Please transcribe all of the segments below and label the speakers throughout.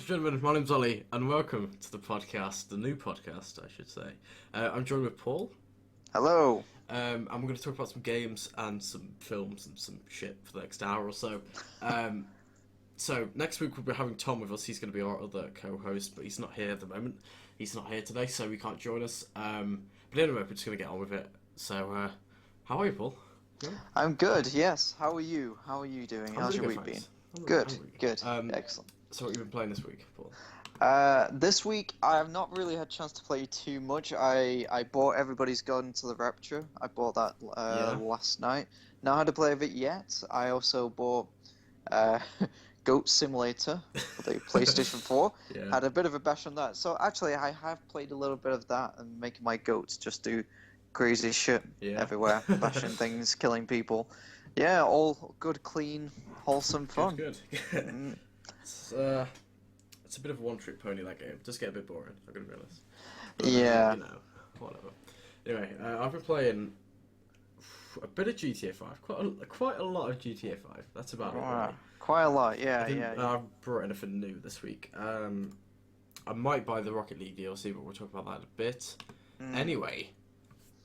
Speaker 1: and gentlemen, my name's Olly, and welcome to the podcast, the new podcast, I should say. I'm joined with Paul.
Speaker 2: Hello.
Speaker 1: And we're going to talk about some games and some films and some shit for the next hour or so. So next week we'll be having Tom with us. He's going to be our other co-host, but he's not here at the moment. He's not here today, so he can't join us. But anyway, we're just going to get on with it. So, how are you, Paul?
Speaker 2: Yeah? I'm good, yes. How are you? How are you doing? How's your week been? Good. Excellent.
Speaker 1: So what have you been playing this week, Paul?
Speaker 2: This week I have not really had a chance to play too much. I bought Everybody's Gone to the Rapture. I bought that last night. Not had to play with it yet. I also bought Goat Simulator for the PlayStation 4.
Speaker 1: Yeah.
Speaker 2: Had a bit of a bash on that. So actually I have played a little bit of that and making my goats just do crazy shit everywhere, bashing things, killing people. Yeah, all good, clean, wholesome fun.
Speaker 1: Good. It's a bit of a one-trick pony, that game. Just get a bit boring, I'm going to be honest. But,
Speaker 2: yeah.
Speaker 1: Whatever. Anyway, I've been playing a bit of GTA 5. Quite a lot of GTA 5. That's about it, really.
Speaker 2: Quite a lot, yeah.
Speaker 1: I brought anything new this week. I might buy the Rocket League DLC, but we'll talk about that in a bit. Anyway,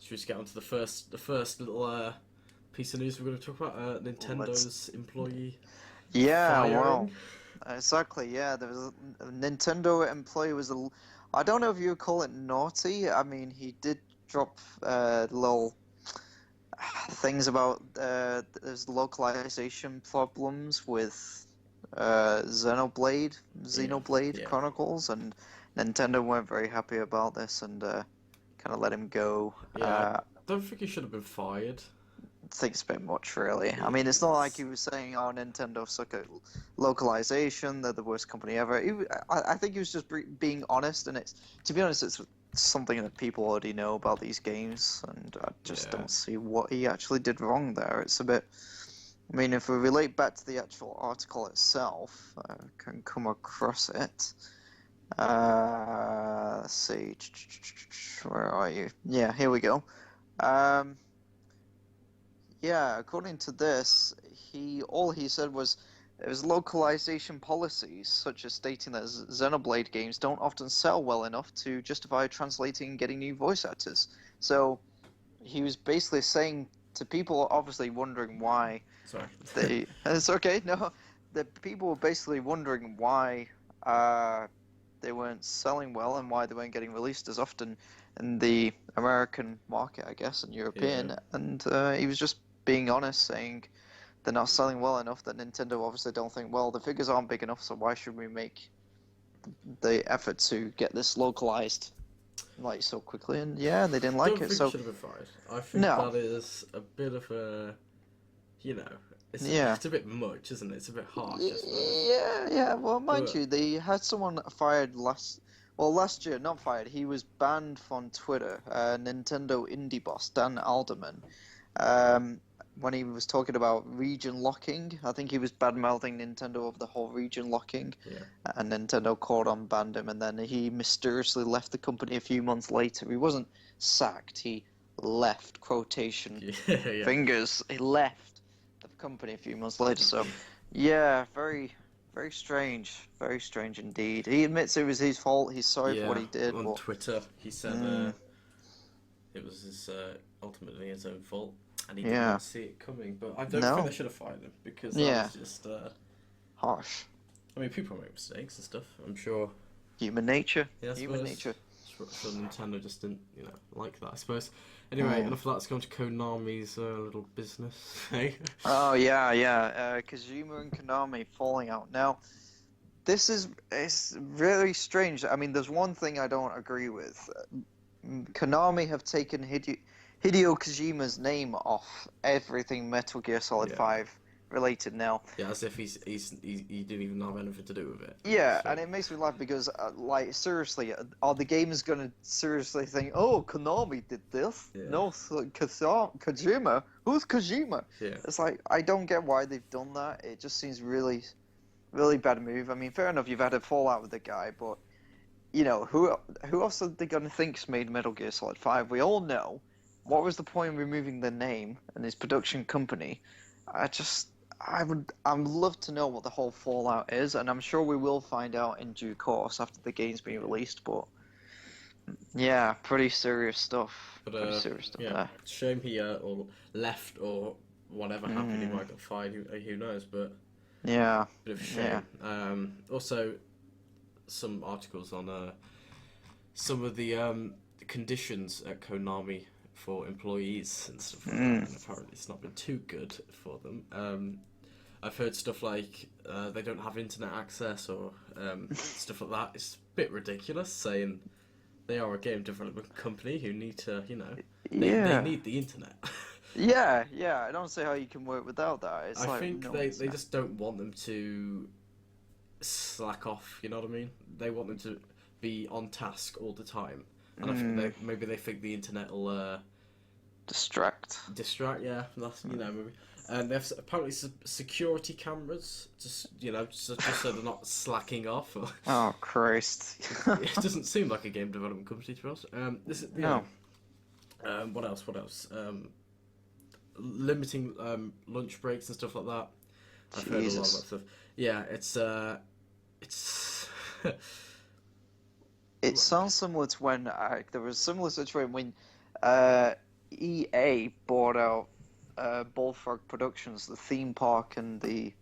Speaker 1: should we just get on to the first little piece of news we're going to talk about? Nintendo's employee firing.
Speaker 2: Exactly, yeah. There was a Nintendo employee I don't know if you would call it naughty. I mean, he did drop little things about there's localization problems with Xenoblade Chronicles, and Nintendo weren't very happy about this and kind of let him go.
Speaker 1: Yeah, I don't think he should have been fired.
Speaker 2: I think it's a bit much, really. I mean, it's not like he was saying, "Oh, Nintendo suck at localization; they're the worst company ever." I think he was just being honest, and to be honest, it's something that people already know about these games, and I just don't see what he actually did wrong there. It's a bit. I mean, if we relate back to the actual article itself, I can come across it. Let's see. Where are you? Yeah, here we go. Yeah, according to this, all he said was it was localization policies, such as stating that Xenoblade games don't often sell well enough to justify translating and getting new voice actors. So he was basically saying to people obviously wondering why it's okay, no. The people were basically wondering why they weren't selling well and why they weren't getting released as often in the American market, I guess, and European. And he was just being honest, saying they're not selling well enough, that Nintendo obviously don't think, well, the figures aren't big enough, so why should we make the effort to get this localized so quickly? And they didn't like it. So
Speaker 1: should have been fired. I think that is a bit of a, it's a bit much, isn't it? It's a bit harsh.
Speaker 2: Yeah. Well, mind you, they had someone fired last year, not fired. He was banned from Twitter. Nintendo indie boss Dan Alderman. When he was talking about region locking, I think he was bad-mouthing Nintendo of the whole region locking, and Nintendo caught on, banned him, and then he mysteriously left the company a few months later. He wasn't sacked, he left, quotation fingers, he left the company a few months later, so, very, very strange indeed. He admits it was his fault, he's sorry for what he did.
Speaker 1: On Twitter, he said it was ultimately his own fault. And he didn't see it coming, but I don't think they should have fired him, because that was just
Speaker 2: harsh.
Speaker 1: I mean, people make mistakes and stuff, I'm sure.
Speaker 2: Human nature.
Speaker 1: Yeah,
Speaker 2: Human nature.
Speaker 1: Sure Nintendo just didn't, like that, I suppose. Anyway, enough of that. Let's go on to Konami's little business.
Speaker 2: Oh, yeah. Kojima and Konami falling out. Now, it's really strange. I mean, there's one thing I don't agree with. Konami have taken Hideo Kojima's name off everything Metal Gear Solid 5 related now.
Speaker 1: Yeah, as if he didn't even have anything to do with it.
Speaker 2: Yeah, and it makes me laugh because, seriously, are the gamers going to seriously think, oh, Konami did this? Yeah. No, Kojima? Who's Kojima? Yeah. It's like, I don't get why they've done that. It just seems really, really bad move. I mean, fair enough, you've had a fallout with the guy, but, who else are they going to think's made Metal Gear Solid 5? We all know. What was the point of removing the name and his production company? I'd love to know what the whole fallout is, and I'm sure we will find out in due course after the game's been released. But yeah, pretty serious stuff.
Speaker 1: But
Speaker 2: Pretty serious stuff
Speaker 1: yeah,
Speaker 2: there.
Speaker 1: shame he or left or whatever happened. He might get fired. Who knows? But
Speaker 2: Yeah,
Speaker 1: bit of a shame. Also, some articles on some of the conditions at Konami for employees and stuff like that, and apparently it's not been too good for them. I've heard stuff like they don't have internet access or stuff like that. It's a bit ridiculous saying they are a game development company who need to, they need the internet.
Speaker 2: yeah. I don't see how you can work without that. It's
Speaker 1: I
Speaker 2: like,
Speaker 1: think
Speaker 2: no,
Speaker 1: they
Speaker 2: it's not.
Speaker 1: just don't want them to slack off, you know what I mean? They want them to be on task all the time. And I think maybe they think the internet will
Speaker 2: Distract.
Speaker 1: yeah, that's, maybe. And they have apparently security cameras, just so they're not slacking off.
Speaker 2: Oh Christ!
Speaker 1: It doesn't seem like a game development company to us.
Speaker 2: No.
Speaker 1: What else? Limiting lunch breaks and stuff like that. I've heard a lot of that stuff. Yeah, it's
Speaker 2: It sounds similar to when there was a similar situation when EA bought out Bullfrog Productions, the theme park and the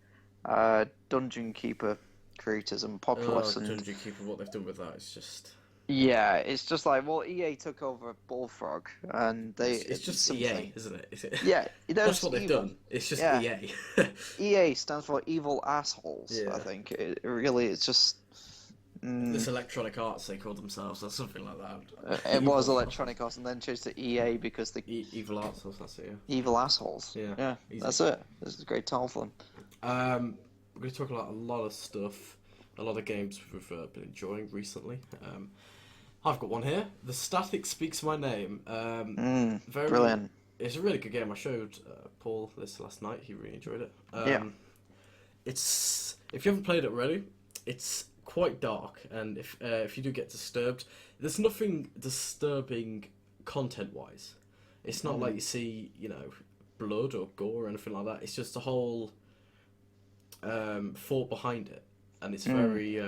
Speaker 2: Dungeon Keeper creators and Populous.
Speaker 1: Dungeon Keeper, what they've done with that is just...
Speaker 2: Yeah, it's just like, well, EA took over Bullfrog, and
Speaker 1: It's just EA, isn't it?
Speaker 2: Yeah,
Speaker 1: that's what they've
Speaker 2: evil.
Speaker 1: done. It's just
Speaker 2: Yeah.
Speaker 1: EA.
Speaker 2: EA stands for evil assholes.
Speaker 1: Yeah.
Speaker 2: I think it really, it's just.
Speaker 1: This Electronic Arts, they called themselves, or something like that.
Speaker 2: It was Electronic Arts, and then changed to EA because the
Speaker 1: Evil Arts, that's it.
Speaker 2: evil assholes.
Speaker 1: Yeah, easy.
Speaker 2: That's it. This is a great title for them.
Speaker 1: We're going to talk about a lot of stuff, a lot of games we've been enjoying recently. I've got one here. The Static Speaks My Name. Very
Speaker 2: brilliant.
Speaker 1: It's a really good game. I showed Paul this last night. He really enjoyed it. It's, if you haven't played it already, it's quite dark, and if you do get disturbed, there's nothing disturbing content-wise. It's not like you see, blood or gore or anything like that. It's just a whole thought behind it, and it's very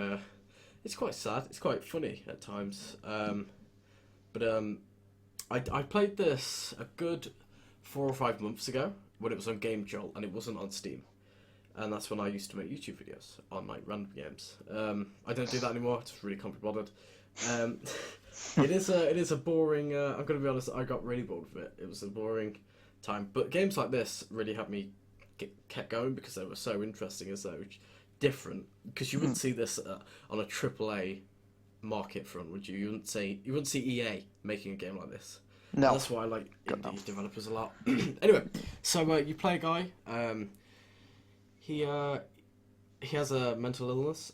Speaker 1: it's quite sad. It's quite funny at times. I played this a good 4 or 5 months ago when it was on Game Jolt and it wasn't on Steam. And that's when I used to make YouTube videos on like random games. I don't do that anymore. I just really can't be bothered. It is a boring. I'm gonna be honest. I got really bored with it. It was a boring time. But games like this really helped me kept going because they were so interesting and so different. Because you wouldn't see this on a AAA market front, would you? You wouldn't see EA making a game like this.
Speaker 2: No.
Speaker 1: That's why I like indie developers a lot. Anyway, so you play a guy. He has a mental illness.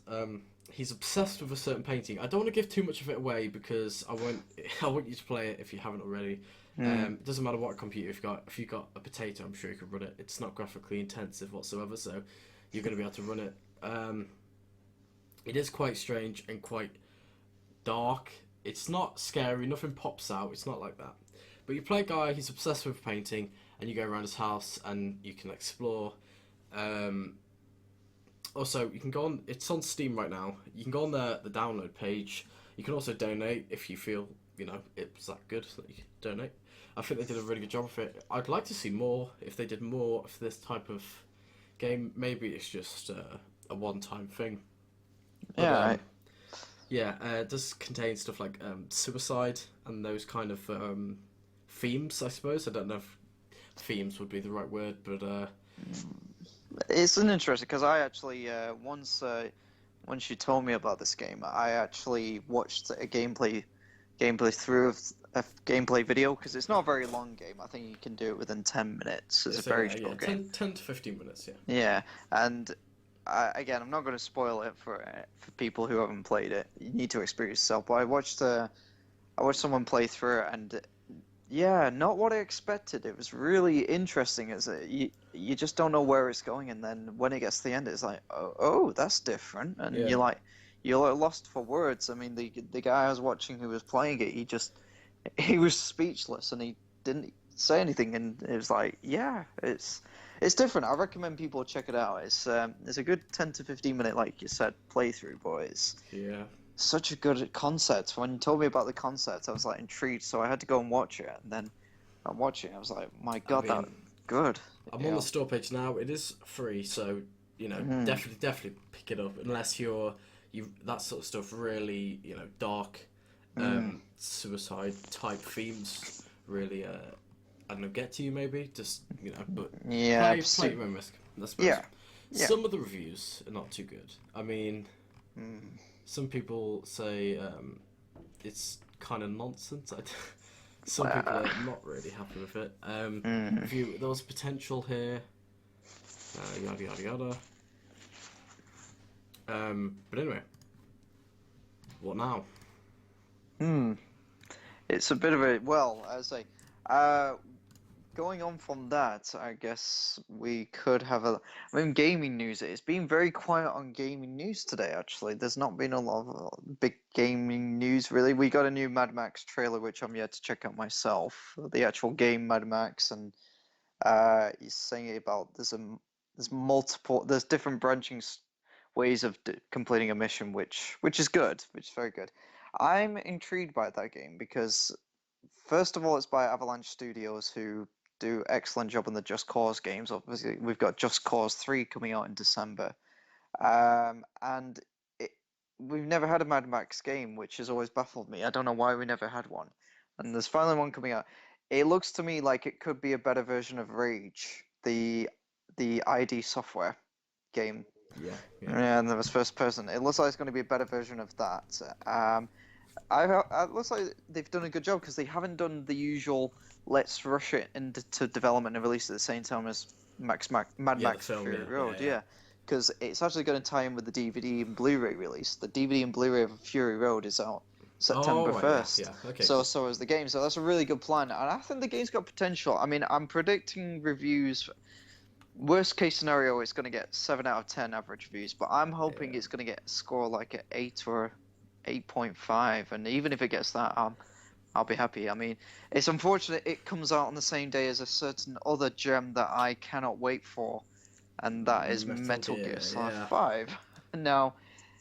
Speaker 1: He's obsessed with a certain painting. I don't want to give too much of it away because I want you to play it if you haven't already. It doesn't matter what computer if you've got a potato, I'm sure you can run it. It's not graphically intensive whatsoever, so you're going to be able to run it. It is quite strange and quite dark. It's not scary. Nothing pops out. It's not like that. But you play a guy. He's obsessed with painting, and you go around his house and you can explore. Also, you can go on. It's on Steam right now. You can go on the download page. You can also donate if you feel it's that good that you can donate. I think they did a really good job of it. I'd like to see more. If they did more of this type of game, maybe it's just a one-time thing. But, it does contain stuff like suicide and those kind of themes, I suppose. I don't know if themes would be the right word, but
Speaker 2: it's an interesting because I actually once you told me about this game, I actually watched a gameplay through of a gameplay video because it's not a very long game. I think you can do it within 10 minutes. It's a very short game.
Speaker 1: 10 to 15 minutes, yeah.
Speaker 2: Yeah, and again, I'm not going to spoil it for people who haven't played it. You need to experience yourself. But I watched someone play through it, and yeah, not what I expected. It was really interesting. You just don't know where it's going, and then when it gets to the end, it's like, oh, that's different, and you're lost for words. I mean, the guy I was watching who was playing it, he was speechless, and he didn't say anything, and it was like, yeah, It's different. I recommend people check it out. It's a good 10 to 15 minute, like you said, playthrough, boys.
Speaker 1: Yeah.
Speaker 2: Such a good concept. When you told me about the concept, I was like intrigued, so I had to go and watch it. And then I'm watching, I was like, my God, that good.
Speaker 1: I'm on the store page now. It is free, so definitely pick it up. Unless you that sort of stuff really dark, suicide type themes really I don't know, get to you maybe, just but play your own risk. I suppose.
Speaker 2: Yeah.
Speaker 1: Some of the reviews are not too good. I mean, some people say it's kind of nonsense. Some people are not really happy with it. There was potential here. Yada yada yada. But anyway, what now?
Speaker 2: It's a bit of a as I going on from that, I guess we could have gaming news. It's been very quiet on gaming news today, actually. There's not been a lot of big gaming news, really. We got a new Mad Max trailer, which I'm yet to check out myself. The actual game Mad Max, and he's saying about there's different branching ways of completing a mission, which is good, which is very good. I'm intrigued by that game because, first of all, it's by Avalanche Studios, who do excellent job on the Just Cause games. Obviously, we've got Just Cause 3 coming out in December. And we've never had a Mad Max game, which has always baffled me. I don't know why we never had one. And there's finally one coming out. It looks to me like it could be a better version of Rage, the ID Software game.
Speaker 1: Yeah.
Speaker 2: And there was first person. It looks like it's going to be a better version of that. It looks like they've done a good job because they haven't done the usual let's rush it into development and release it at the same time as Mad Max Fury Road. Yeah. Because it's actually going to tie in with the DVD and Blu-ray release. The DVD and Blu-ray of Fury Road is out September 1st.
Speaker 1: Yeah. Okay.
Speaker 2: So is the game. So that's a really good plan. And I think the game's got potential. I mean, I'm predicting reviews. Worst case scenario, it's going to get 7 out of 10 average reviews, but I'm hoping it's going to get a score like an 8 or 8.5. And even if it gets that, I'll be happy. I mean, it's unfortunate it comes out on the same day as a certain other gem that I cannot wait for, and that is Metal Gear Solid 5. Now,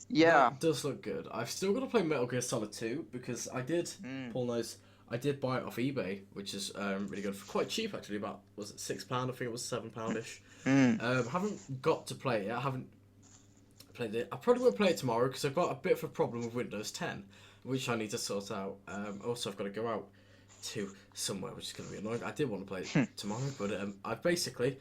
Speaker 1: that does look good. I've still got to play Metal Gear Solid 2 because I did, Paul knows, I did buy it off eBay, which is really good. For quite cheap, actually. About, was it £6? I think it was £7-ish. Haven't got to play it. I haven't played it. I probably won't play it tomorrow because I've got a bit of a problem with Windows 10, which I need to sort out. Also, I've got to go out to somewhere, which is going to be annoying. I did want to play it tomorrow, but I've basically,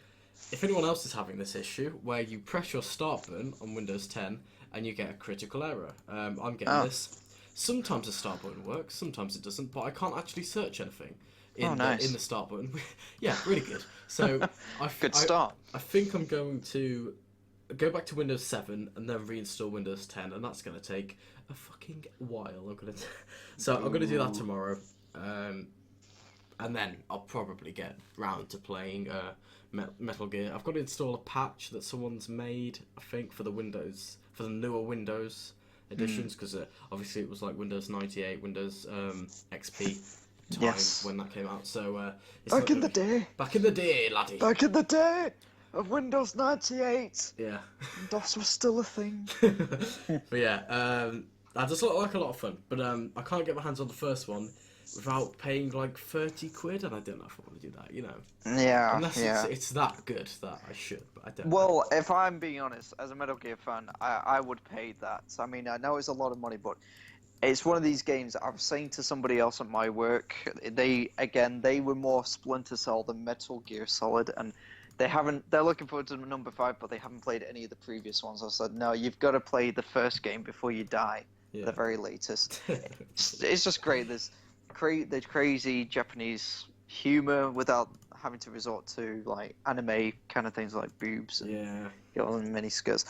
Speaker 1: if anyone else is having this issue, where you press your start button on Windows 10 and you get a critical error, I'm getting this. Sometimes the start button works, sometimes it doesn't, but I can't actually search anything in the start button. Yeah, really good. So
Speaker 2: good start.
Speaker 1: I think I'm going to go back to Windows 7 and then reinstall Windows 10, and that's going to take a fucking while. I'm going to do that tomorrow, and then I'll probably get round to playing Metal Gear. I've got to install a patch that someone's made, I think, for the newer Windows editions, because obviously it was like Windows 98, Windows XP time when that came out. So
Speaker 2: back in the day,
Speaker 1: laddie.
Speaker 2: Back in the day of Windows 98.
Speaker 1: Yeah.
Speaker 2: DOS was still a thing.
Speaker 1: But yeah, that does look like a lot of fun. But I can't get my hands on the first one without paying like 30 quid, and I don't know if I want to do that, you know.
Speaker 2: Yeah.
Speaker 1: Unless it's that good that I should, but I don't.
Speaker 2: Well, if I'm being honest, as a Metal Gear fan, I would pay that. I mean, I know it's a lot of money, but it's one of these games I was saying to somebody else at my work. They were more Splinter Cell than Metal Gear Solid, and they're looking forward to number 5, but they haven't played any of the previous ones. I said, no, you've got to play the first game before you die, the very latest. It's just great. There's crazy Japanese humor without having to resort to like anime kind of things like boobs and mini skirts.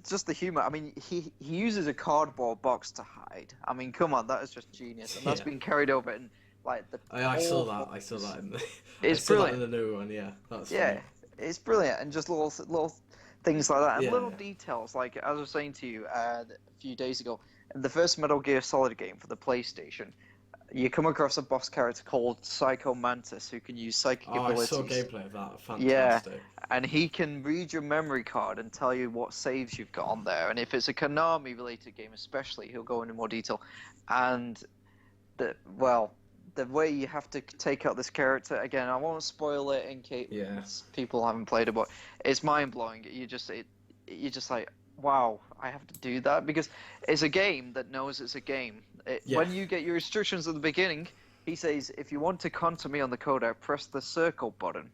Speaker 2: Just the humor. I mean, he uses a cardboard box to hide. I mean, come on, that is just genius, and that's been carried over in like the.
Speaker 1: I saw that in the.
Speaker 2: It's brilliant.
Speaker 1: That in the new one, yeah. That's
Speaker 2: funny. It's brilliant, and just little things like that, and little details. Like as I was saying to you a few days ago, in the first Metal Gear Solid game for the PlayStation, you come across a boss character called Psycho Mantis who can use psychic
Speaker 1: Oh, I
Speaker 2: abilities.
Speaker 1: saw gameplay of that.
Speaker 2: Yeah,
Speaker 1: Fantastic.
Speaker 2: and he can read your memory card and tell you what saves you've got on there. And if it's a Konami related game, especially, he'll go into more detail. And the way you have to take out this character again, I won't spoil it in case people haven't played it, but it's mind blowing. You're just like, wow, I have to do that because it's a game that knows it's a game. When you get your instructions at the beginning, he says, if you want to counter me on the coder, press the circle button.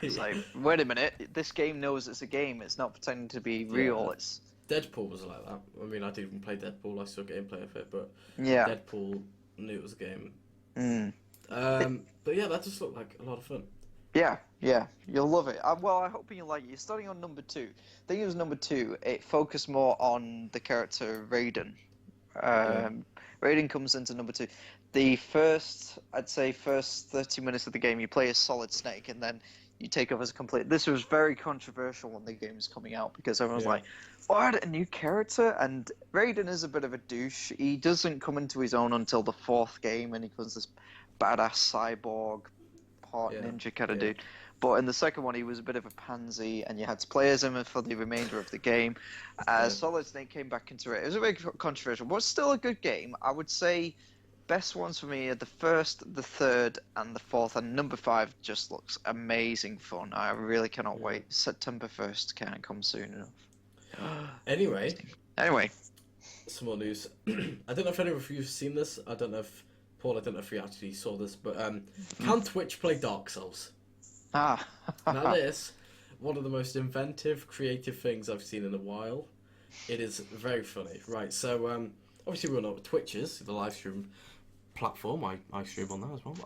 Speaker 2: It's like, wait a minute, this game knows it's a game. It's not pretending to be real.
Speaker 1: Yeah.
Speaker 2: It's
Speaker 1: Deadpool was like that. I mean, I didn't even play Deadpool. I saw gameplay of it, but
Speaker 2: yeah.
Speaker 1: Deadpool knew it was a game.
Speaker 2: Mm.
Speaker 1: But yeah, that just looked like a lot of fun.
Speaker 2: Yeah, you'll love it. Well, I hope you like it. You're starting on number 2. I think it was number 2. It focused more on the character Raiden. Raiden comes into number 2. The first 30 minutes of the game, you play as Solid Snake, and then you take over as a complete. This was very controversial when the game was coming out because everyone was like, "What, a new character?" And Raiden is a bit of a douche. He doesn't come into his own until the 4th game, and he becomes this badass cyborg, part ninja kind of dude. But in the second one, he was a bit of a pansy, and you had to play as him for the remainder of the game. Solid Snake came back into it. It was a very controversial, but still a good game. I would say best ones for me are the 1st, the 3rd, and the 4th, and number 5 just looks amazing fun. I really cannot wait. September 1st can't come soon enough.
Speaker 1: Anyway, some more news. I don't know if any of you have seen this. I don't know if Paul, I don't know if you actually saw this, but can Twitch play Dark Souls? Now this, one of the most inventive, creative things I've seen in a while. It is very funny. Right, so obviously we all know what Twitch is, the live stream platform. I stream on that as well.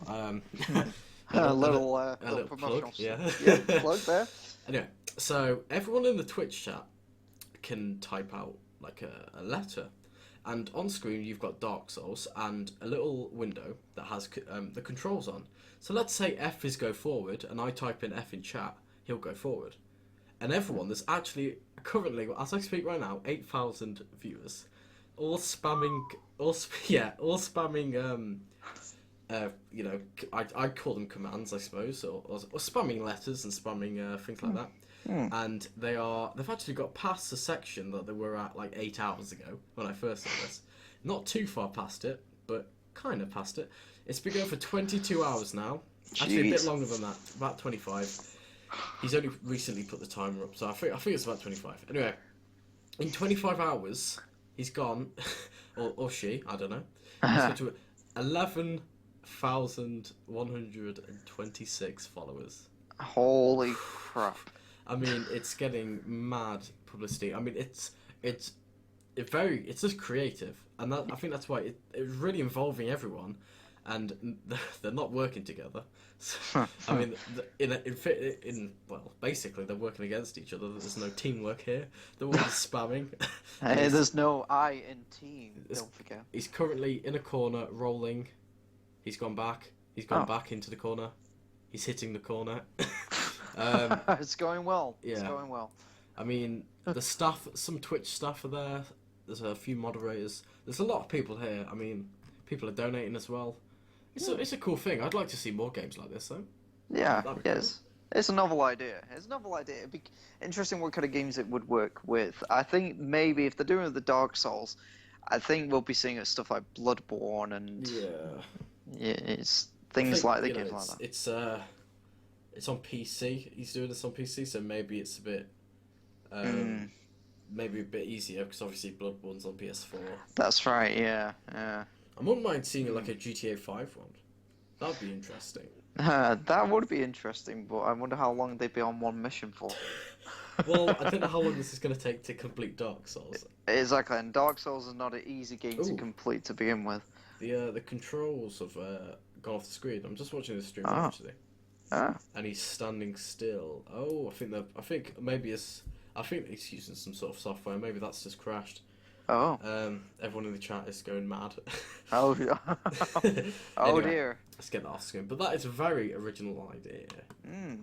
Speaker 2: A little promotional
Speaker 1: plug, yeah.
Speaker 2: Plug there.
Speaker 1: Anyway, so everyone in the Twitch chat can type out like a letter. And on screen, you've got Dark Souls and a little window that has the controls on. So let's say F is go forward, and I type in F in chat, he'll go forward. And everyone, there's actually currently, as I speak right now, 8,000 viewers, all spamming, you know, I'd call them commands, I suppose, or spamming letters and spamming things like that. And they've actually got past the section that they were at like 8 hours ago when I first saw this. Not too far past it, but kind of past it. It's been going for 22 hours now. Actually, a bit longer than that, about 25. He's only recently put the timer up, so I think it's about 25. Anyway, in 25 hours, he's gone, or she, I don't know. He's gone to 11,126 followers.
Speaker 2: Holy crap.
Speaker 1: I mean, it's getting mad publicity. I mean, it's just creative, and I think that's why it's really involving everyone, and they're not working together. So, I mean, basically they're working against each other. There's no teamwork here. They're all just spamming.
Speaker 2: Hey, there's no I in team. Don't forget.
Speaker 1: He's currently in a corner, rolling. He's gone back. He's gone back into the corner. He's hitting the corner.
Speaker 2: It's going well.
Speaker 1: Yeah.
Speaker 2: It's going well.
Speaker 1: I mean, the staff, some Twitch staff are there. There's a few moderators. There's a lot of people here. I mean, people are donating as well. It's a cool thing. I'd like to see more games like this, though.
Speaker 2: Yeah, yes. Cool. It's a novel idea. It'd be interesting what kind of games it would work with. I think maybe if they're doing the Dark Souls, I think we'll be seeing stuff like Bloodborne and it's things like the games like that.
Speaker 1: It's on PC. He's doing this on PC, so maybe it's a bit maybe a bit easier because obviously Bloodborne's on PS4.
Speaker 2: That's right. Yeah.
Speaker 1: I wouldn't mind seeing like a GTA 5 one. That'd be interesting.
Speaker 2: That would be interesting, but I wonder how long they'd be on one mission for.
Speaker 1: Well, I don't know how long this is going to take to complete Dark Souls.
Speaker 2: Exactly, and Dark Souls is not an easy game to complete to begin with.
Speaker 1: The controls have gone off the screen. I'm just watching the stream actually. And he's standing still. Oh, I think he's using some sort of software. Maybe that's just crashed.
Speaker 2: Oh.
Speaker 1: Everyone in the chat is going mad.
Speaker 2: Oh,
Speaker 1: Anyway,
Speaker 2: dear.
Speaker 1: Let's get that off screen. But that is a very original idea.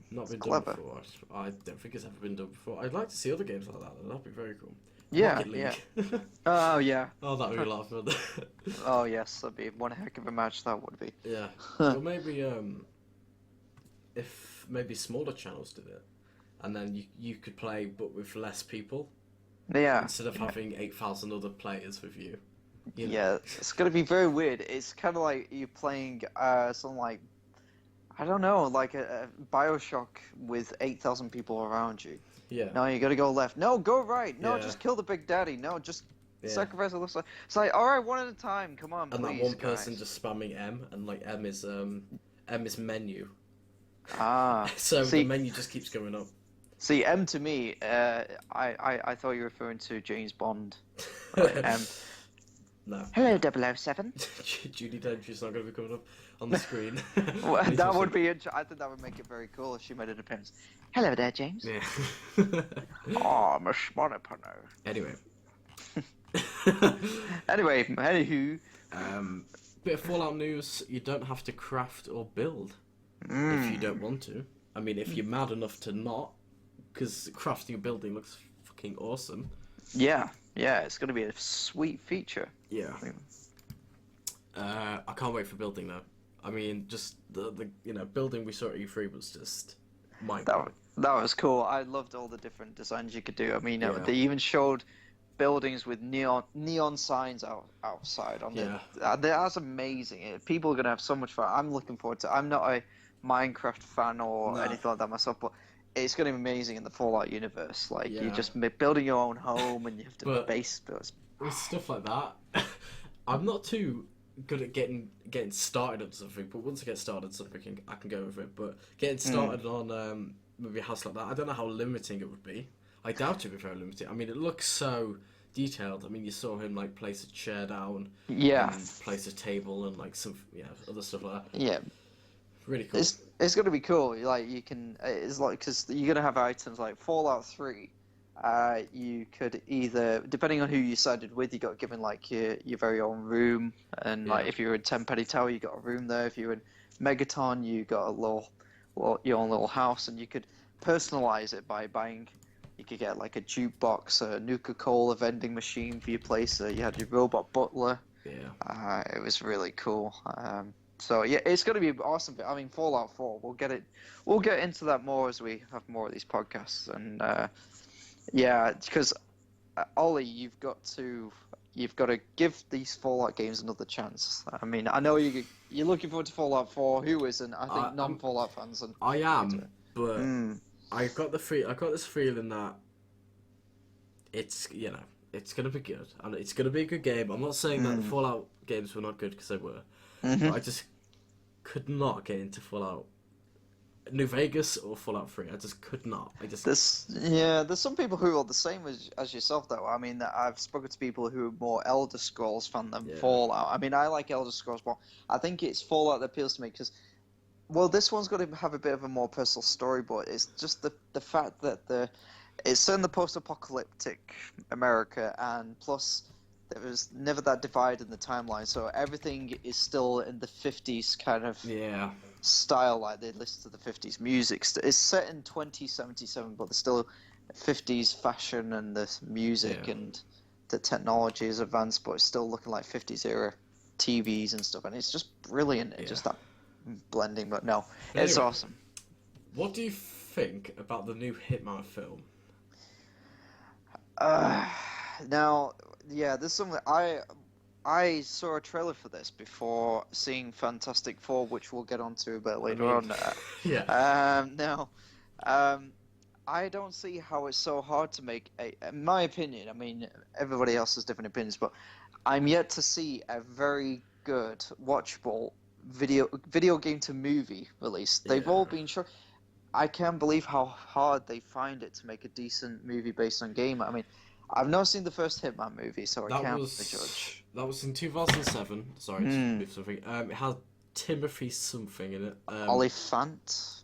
Speaker 1: Not been
Speaker 2: clever.
Speaker 1: done before. I don't think it's ever been done before. I'd like to see other games like that. That'd be very cool.
Speaker 2: Yeah,
Speaker 1: Rocket League.
Speaker 2: yeah. Oh, yeah.
Speaker 1: Oh, that would be a lot of fun.
Speaker 2: Oh, yes, that'd be one heck of a match, that would be.
Speaker 1: Yeah. Or maybe, if maybe smaller channels did it, and then you could play, but with less people,
Speaker 2: Yeah.
Speaker 1: instead of having 8,000 other players with you. You know?
Speaker 2: Yeah, it's gonna be very weird. It's kind of like you playing something like, I don't know, like a Bioshock with 8,000 people around you.
Speaker 1: Yeah.
Speaker 2: No, you gotta go left. No, go right. No,
Speaker 1: Yeah.
Speaker 2: just kill the Big Daddy. No, just
Speaker 1: Yeah.
Speaker 2: sacrifice the left side. It's like, all right, one at a time. Come on,
Speaker 1: And
Speaker 2: please,
Speaker 1: that one person
Speaker 2: guys.
Speaker 1: just spamming M, and like M is menu.
Speaker 2: Ah,
Speaker 1: So
Speaker 2: see,
Speaker 1: the menu just keeps going up.
Speaker 2: see, M to me, I thought you were referring to James Bond. Right, M.
Speaker 1: No.
Speaker 2: Hello, 007.
Speaker 1: Judy Dench's not going to be coming up on the screen.
Speaker 2: Well, that would be. I think that would make it very cool if she made an appearance. Hello there, James.
Speaker 1: Yeah.
Speaker 2: Oh, Miss Monopano.
Speaker 1: Anyway.
Speaker 2: Anyway, anywho.
Speaker 1: Bit of Fallout news. You don't have to craft or build if you don't want to. I mean, if you're mad enough to not, because crafting and building looks fucking awesome.
Speaker 2: Yeah, it's going to be a sweet feature.
Speaker 1: Yeah. I can't wait for building though. I mean, just the building we saw at E3 was just mind blowing.
Speaker 2: That was cool. I loved all the different designs you could do. I mean,
Speaker 1: Yeah.
Speaker 2: they even showed buildings with neon signs outside on
Speaker 1: Yeah.
Speaker 2: That's amazing. People are going to have so much fun. I'm looking forward to it. I'm not a Minecraft fan or anything like that myself, but it's going to be amazing in the Fallout universe. Like,
Speaker 1: Yeah.
Speaker 2: you're just building your own home and you have to
Speaker 1: But-
Speaker 2: base build.
Speaker 1: With stuff like that, I'm not too good at getting started on something, but once I get started on something, I can go with it. But getting started on maybe a house like that, I don't know how limiting it would be. I doubt it would be very limiting. I mean, it looks so detailed. I mean, you saw him like place a chair down,
Speaker 2: Yeah.
Speaker 1: and place a table, and like some other stuff like that.
Speaker 2: Yeah.
Speaker 1: Really cool.
Speaker 2: It's going to be cool. Like, you can, it's like, because you're going to have items like Fallout 3. You could either, depending on who you sided with, you got given like your very own room, and like
Speaker 1: Yeah.
Speaker 2: if you were in Tenpenny Tower, you got a room there. If you were in Megaton, you got your own little house, and you could personalize it by buying. You could get like a jukebox, a Nuka-Cola vending machine for your place. You had your robot butler.
Speaker 1: Yeah.
Speaker 2: It was really cool. So yeah, it's going to be awesome. I mean, Fallout 4. We'll get into that more as we have more of these podcasts, and yeah, because Ollie, you've got to give these Fallout games another chance. I mean, I know you're looking forward to Fallout 4. Who isn't? I think non-Fallout fans. And
Speaker 1: I am, but I got this feeling that it's it's gonna be good, and it's gonna be a good game. I'm not saying that the Fallout games were not good, because they were, but I just could not get into Fallout New Vegas or Fallout 3. I just could not.
Speaker 2: There's some people who are the same as yourself, though. I mean, I've spoken to people who are more Elder Scrolls fan than Fallout. I mean, I like Elder Scrolls more. I think it's Fallout that appeals to me because, well, this one's got to have a bit of a more personal story, but it's just the fact that it's set in the post-apocalyptic America, and plus there was never that divide in the timeline, so everything is still in the 50s kind of style, like they listen to the 50s music. It's set in 2077, but there's still 50s fashion and the music and the technology is advanced, but it's still looking like 50s era TVs and stuff, and it's just brilliant. It's just that blending, but no, it's awesome.
Speaker 1: What do you think about the new Hitman film?
Speaker 2: Now, yeah, there's something I saw a trailer for this before seeing Fantastic Four, which we'll get onto a bit later on. Now, I don't see how it's so hard to make in my opinion. I mean, everybody else has different opinions, but I'm yet to see a very good, watchable video game to movie release. They've all been shown. I can't believe how hard they find it to make a decent movie based on game. I mean, I've not seen the first Hitman movie, so I can't judge.
Speaker 1: That was in 2007. Sorry, to move something. It had Timothy something in it.
Speaker 2: Oliphant.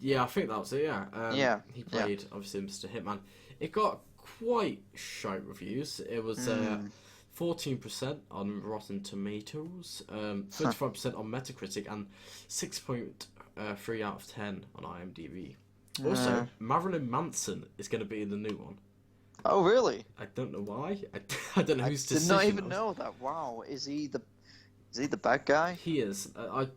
Speaker 1: Yeah, I think that was it. Yeah. He played obviously Mr. Hitman. It got quite shite reviews. It was 14% on Rotten Tomatoes, 35% on Metacritic, and 6.3 out of 10 on IMDb. Also, Marilyn Manson is going to be in the new one.
Speaker 2: Oh, really?
Speaker 1: I don't know why. I don't know
Speaker 2: I
Speaker 1: whose
Speaker 2: did
Speaker 1: decision
Speaker 2: not even
Speaker 1: that was.
Speaker 2: know that. Wow, is he the bad guy?
Speaker 1: He is.
Speaker 2: Wow.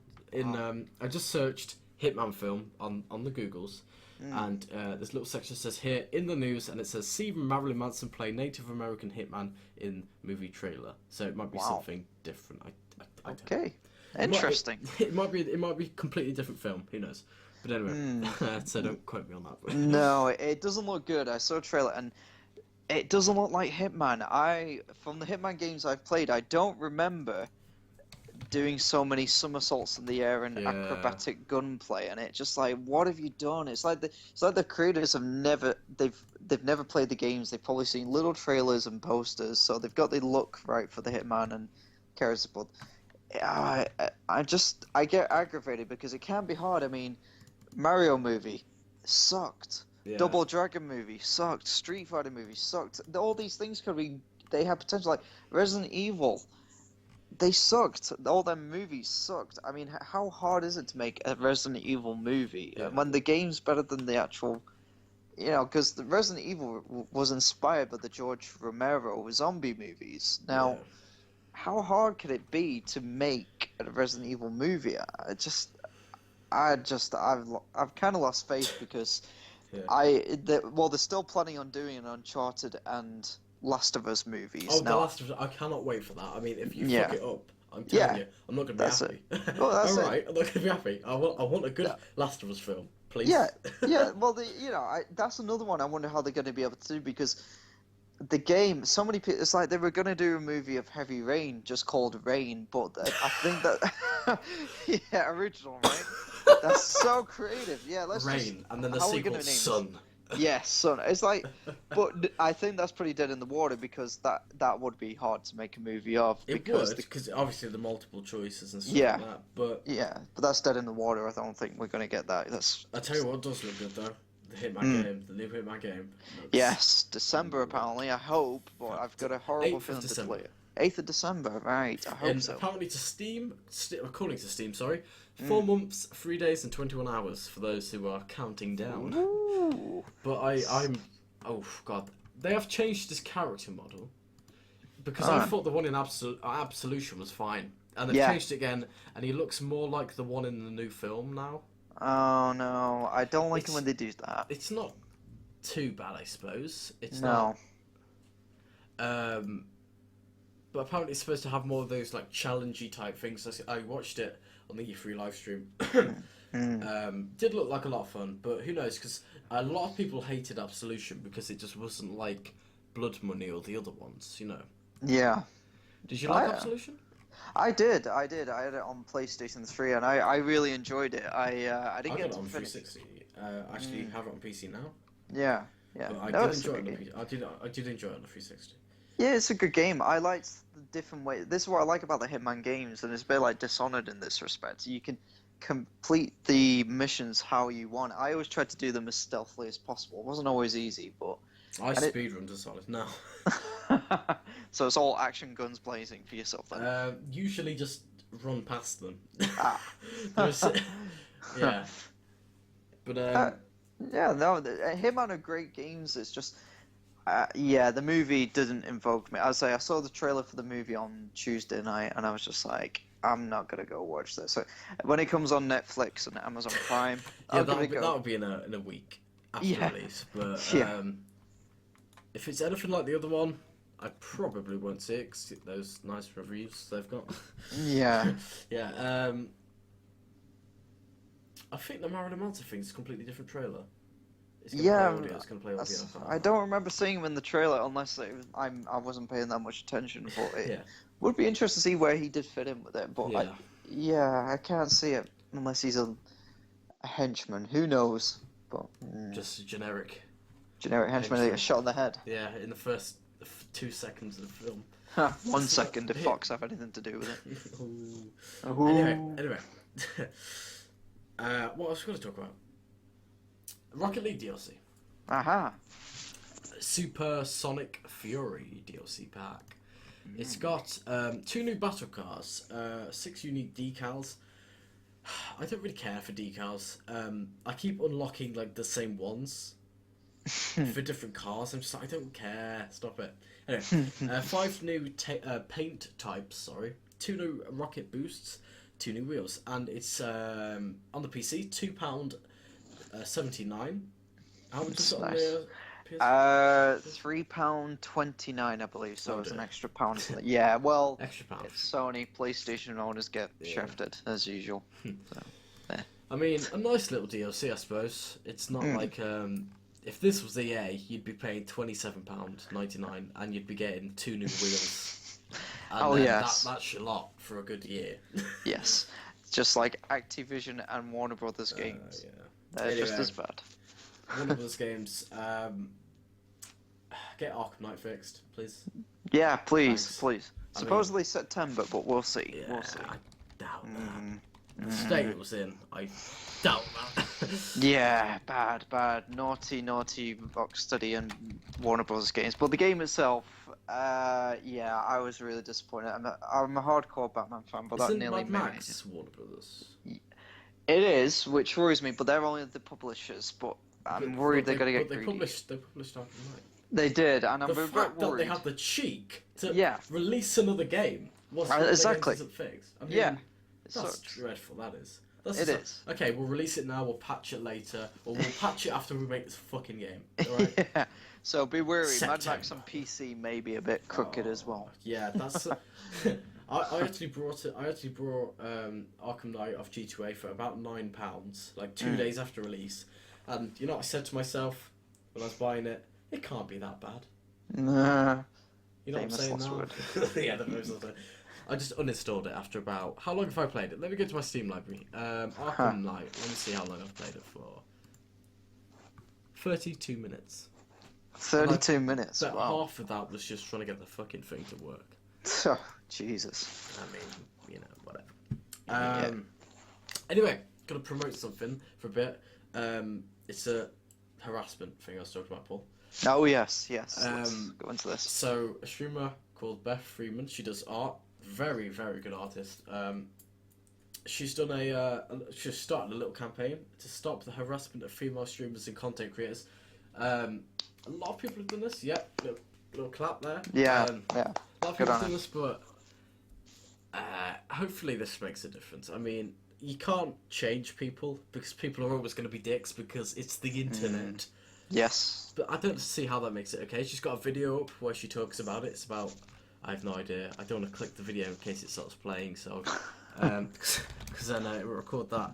Speaker 1: I just searched Hitman film on the Googles,
Speaker 2: Mm.
Speaker 1: and there's a little section that says here in the news, and it says see Marilyn Manson play Native American hitman in movie trailer. So it might be
Speaker 2: Wow.
Speaker 1: something different. I don't know.
Speaker 2: Okay.
Speaker 1: It might,
Speaker 2: Interesting.
Speaker 1: it might be a completely different film. Who knows? But anyway,
Speaker 2: Hmm.
Speaker 1: so don't quote me on that.
Speaker 2: No, it doesn't look good. I saw a trailer and it doesn't look like Hitman. From the Hitman games I've played, I don't remember doing so many somersaults in the air and
Speaker 1: Yeah,
Speaker 2: acrobatic gunplay, and it's just like, what have you done? It's like the creators have never they've never played the games. They've probably seen little trailers and posters, so they've got the look right for the Hitman and characters. But I get aggravated because it can be hard. I mean, Mario movie sucked.
Speaker 1: yeah.
Speaker 2: Double Dragon movie sucked. Street Fighter movie sucked. All these things could be. They have potential. Like Resident Evil, they sucked. All them movies sucked. I mean, how hard is it to make a Resident Evil movie
Speaker 1: Yeah.
Speaker 2: when the game's better than the actual? Because the Resident Evil was inspired by the George Romero zombie movies. Now,
Speaker 1: Yeah.
Speaker 2: how hard could it be to make a Resident Evil movie? I've kind of lost faith because
Speaker 1: Yeah.
Speaker 2: they're still planning on doing an Uncharted and Last of Us movies
Speaker 1: Oh, The
Speaker 2: now.
Speaker 1: Last of Us! I cannot wait for that. I mean, if you
Speaker 2: Yeah.
Speaker 1: fuck it up, I'm telling
Speaker 2: Yeah,
Speaker 1: you, I'm not gonna be
Speaker 2: that's
Speaker 1: happy.
Speaker 2: Well, that's
Speaker 1: All
Speaker 2: it.
Speaker 1: right, I'm not gonna be happy. I want a good
Speaker 2: No.
Speaker 1: Last of Us film, please.
Speaker 2: Yeah, yeah. Well, that's another one. I wonder how they're going to be able to do because the game. So many people. It's like they were going to do a movie of Heavy Rain just called Rain, but I think that yeah, original, right? That's so creative. Yeah, let's just.
Speaker 1: Rain, and then the
Speaker 2: How are we
Speaker 1: sequel,
Speaker 2: gonna name this?
Speaker 1: Sun.
Speaker 2: Yes, son. It's like, but I think that's pretty dead in the water because that would be hard to make a movie of
Speaker 1: It
Speaker 2: because
Speaker 1: would, because obviously the multiple choices and stuff
Speaker 2: Yeah.
Speaker 1: like that. But
Speaker 2: but that's dead in the water. I don't think we're gonna get that. That's
Speaker 1: I tell you what does look good though. The Hitman
Speaker 2: Mm.
Speaker 1: game, the new Hitman game. looks-
Speaker 2: yes, December apparently. I hope, but I've got a horrible
Speaker 1: 8th of
Speaker 2: feeling to
Speaker 1: December.
Speaker 2: delay it. 8th of December, right? I hope
Speaker 1: And
Speaker 2: so.
Speaker 1: apparently to Steam, according to Steam, sorry, 4 months, 3 days, and 21 hours for those who are counting down.
Speaker 2: Ooh.
Speaker 1: But I'm, oh god, they have changed this character model because I
Speaker 2: Ah.
Speaker 1: thought the one in Absolution was fine, and they've
Speaker 2: Yeah.
Speaker 1: changed it again, and he looks more like the one in the new film now.
Speaker 2: Oh no, I don't like it
Speaker 1: It's-
Speaker 2: when they do that.
Speaker 1: It's not too bad, I suppose. It's
Speaker 2: No.
Speaker 1: not. But apparently it's supposed to have more of those like challengey type things. I watched it on the E3 live stream.
Speaker 2: Mm.
Speaker 1: Did look like a lot of fun, but who knows? Because a lot of people hated Absolution because it just wasn't like Blood Money or the other ones. You know?
Speaker 2: Yeah.
Speaker 1: Did you like
Speaker 2: I-
Speaker 1: Absolution?
Speaker 2: I did. I had it on PlayStation 3, and I really enjoyed it. I
Speaker 1: I
Speaker 2: didn't
Speaker 1: got
Speaker 2: get
Speaker 1: it
Speaker 2: to
Speaker 1: on
Speaker 2: finish.
Speaker 1: 360. Actually, have it on PC now.
Speaker 2: Yeah, yeah.
Speaker 1: But I
Speaker 2: No,
Speaker 1: did
Speaker 2: it's a
Speaker 1: enjoy it on
Speaker 2: good
Speaker 1: the
Speaker 2: game.
Speaker 1: PC. I did enjoy it on the 360.
Speaker 2: Yeah, it's a good game. I liked the different way. This is what I like about the Hitman games, and it's a bit like Dishonored in this respect. You can complete the missions how you want. I always tried to do them as stealthily as possible. It wasn't always easy, but
Speaker 1: I
Speaker 2: And it-
Speaker 1: speedrun Dishonored now.
Speaker 2: so it's all action guns blazing for yourself then.
Speaker 1: Usually just run past them.
Speaker 2: Ah.
Speaker 1: There's- yeah. But
Speaker 2: Yeah, no, Hitman are great games. It's just, yeah, the movie didn't invoke me. I say I saw the trailer for the movie on Tuesday night, and I was just like, I'm not gonna go watch this. So when it comes on Netflix and Amazon Prime,
Speaker 1: yeah,
Speaker 2: I'm gonna
Speaker 1: that'll be in a week after
Speaker 2: Yeah.
Speaker 1: release. But
Speaker 2: Yeah.
Speaker 1: if it's anything like the other one, I probably won't see it 'cause those nice reviews they've got.
Speaker 2: Yeah.
Speaker 1: Yeah. I think the Marilyn Manson thing is a completely different trailer. It's gonna
Speaker 2: Yeah,
Speaker 1: play audio. It's gonna play audio.
Speaker 2: I don't remember seeing him in the trailer unless I wasn't paying that much attention. But it
Speaker 1: Yeah.
Speaker 2: would be interesting to see where he did fit in with it. But
Speaker 1: Yeah.
Speaker 2: I can't see it unless he's a henchman. Who knows? But
Speaker 1: Just a generic.
Speaker 2: generic henchman that gets shot in the head.
Speaker 1: Yeah, in the first 2 seconds of the film.
Speaker 2: 1 second if Fox have anything to do with it.
Speaker 1: Ooh.
Speaker 2: Ooh.
Speaker 1: Anyway. What else we going to talk about? Rocket League DLC.
Speaker 2: Aha.
Speaker 1: Super Sonic Fury DLC pack. It's got 2 new battle cars, 6 unique decals. I don't really care for decals. I keep unlocking like the same ones. for different cars. I'm just like, I don't care. Stop it. Anyway, 5 new paint types. Sorry, 2 new rocket boosts, 2 new wheels, and it's on the PC £2.79. How much is it on the PS?
Speaker 2: £3.29, I believe. So it's an extra pound. Yeah, well,
Speaker 1: extra pound.
Speaker 2: Sony PlayStation owners get shafted as usual. So,
Speaker 1: I mean, a nice little DLC, I suppose. It's not like if this was EA, you'd be paying £27.99 and you'd be getting 2 new wheels. And
Speaker 2: yes,
Speaker 1: that's a lot for a good year.
Speaker 2: Yes, just like Activision and Warner Brothers games. They're just as bad.
Speaker 1: Warner Brothers games. Get Arkham Knight fixed, please.
Speaker 2: Yeah, please,
Speaker 1: Thanks.
Speaker 2: please. Supposedly September, but we'll see.
Speaker 1: Yeah,
Speaker 2: We'll see.
Speaker 1: I doubt that. The state it was in, I doubt that.
Speaker 2: Yeah, bad. Naughty Rocksteady and Warner Bros. Games. But the game itself, I was really disappointed. I'm a hardcore Batman fan, but that nearly
Speaker 1: Mad
Speaker 2: made
Speaker 1: Max Warner Brothers?
Speaker 2: It is, which worries me, but they're only the publishers, but I'm worried they're going to get greedy.
Speaker 1: They published Arkham Knight.
Speaker 2: They did, and I'm a bit
Speaker 1: fact that
Speaker 2: worried.
Speaker 1: they have the cheek to
Speaker 2: release
Speaker 1: another game was
Speaker 2: exactly.
Speaker 1: isn't fixed. I mean, that's dreadful. That is.
Speaker 2: It is.
Speaker 1: Okay, we'll release it now. We'll patch it later, or we'll patch it after we make this fucking game. All right?
Speaker 2: Yeah. So be wary.
Speaker 1: September.
Speaker 2: Mad Max on PC may be a bit crooked as well.
Speaker 1: Yeah, that's. I actually brought Arkham Knight off G2A for about £9, like 2 days after release, and you know what I said to myself when I was buying it? It can't be that bad.
Speaker 2: Nah.
Speaker 1: You know what I'm saying now? Yeah, the famous last word. I just uninstalled it after about... How long have I played it? Let me go to my Steam library. Arkham Knight. Let me see how long I've played it for. 32 minutes.
Speaker 2: 32 minutes?
Speaker 1: But
Speaker 2: wow.
Speaker 1: half of that was just trying to get the fucking thing to work.
Speaker 2: Oh, Jesus.
Speaker 1: I mean, whatever. Anyway, gonna promote something for a bit. It's a harassment thing I was talking about, Paul.
Speaker 2: Oh, yes. Let's go into this.
Speaker 1: So, a streamer called Beth Freeman, she does art. Very, very good artist. She's done she's started a little campaign to stop the harassment of female streamers and content creators. A lot of people have done this. Yeah, little clap there.
Speaker 2: Yeah.
Speaker 1: A lot of people have done this, but hopefully this makes a difference. I mean, you can't change people because people are always going to be dicks because it's the internet.
Speaker 2: Yes.
Speaker 1: But I don't see how that makes it okay. She's got a video up where she talks about it. It's about... I have no idea. I don't want to click the video in case it starts playing, so... Because then it will record that.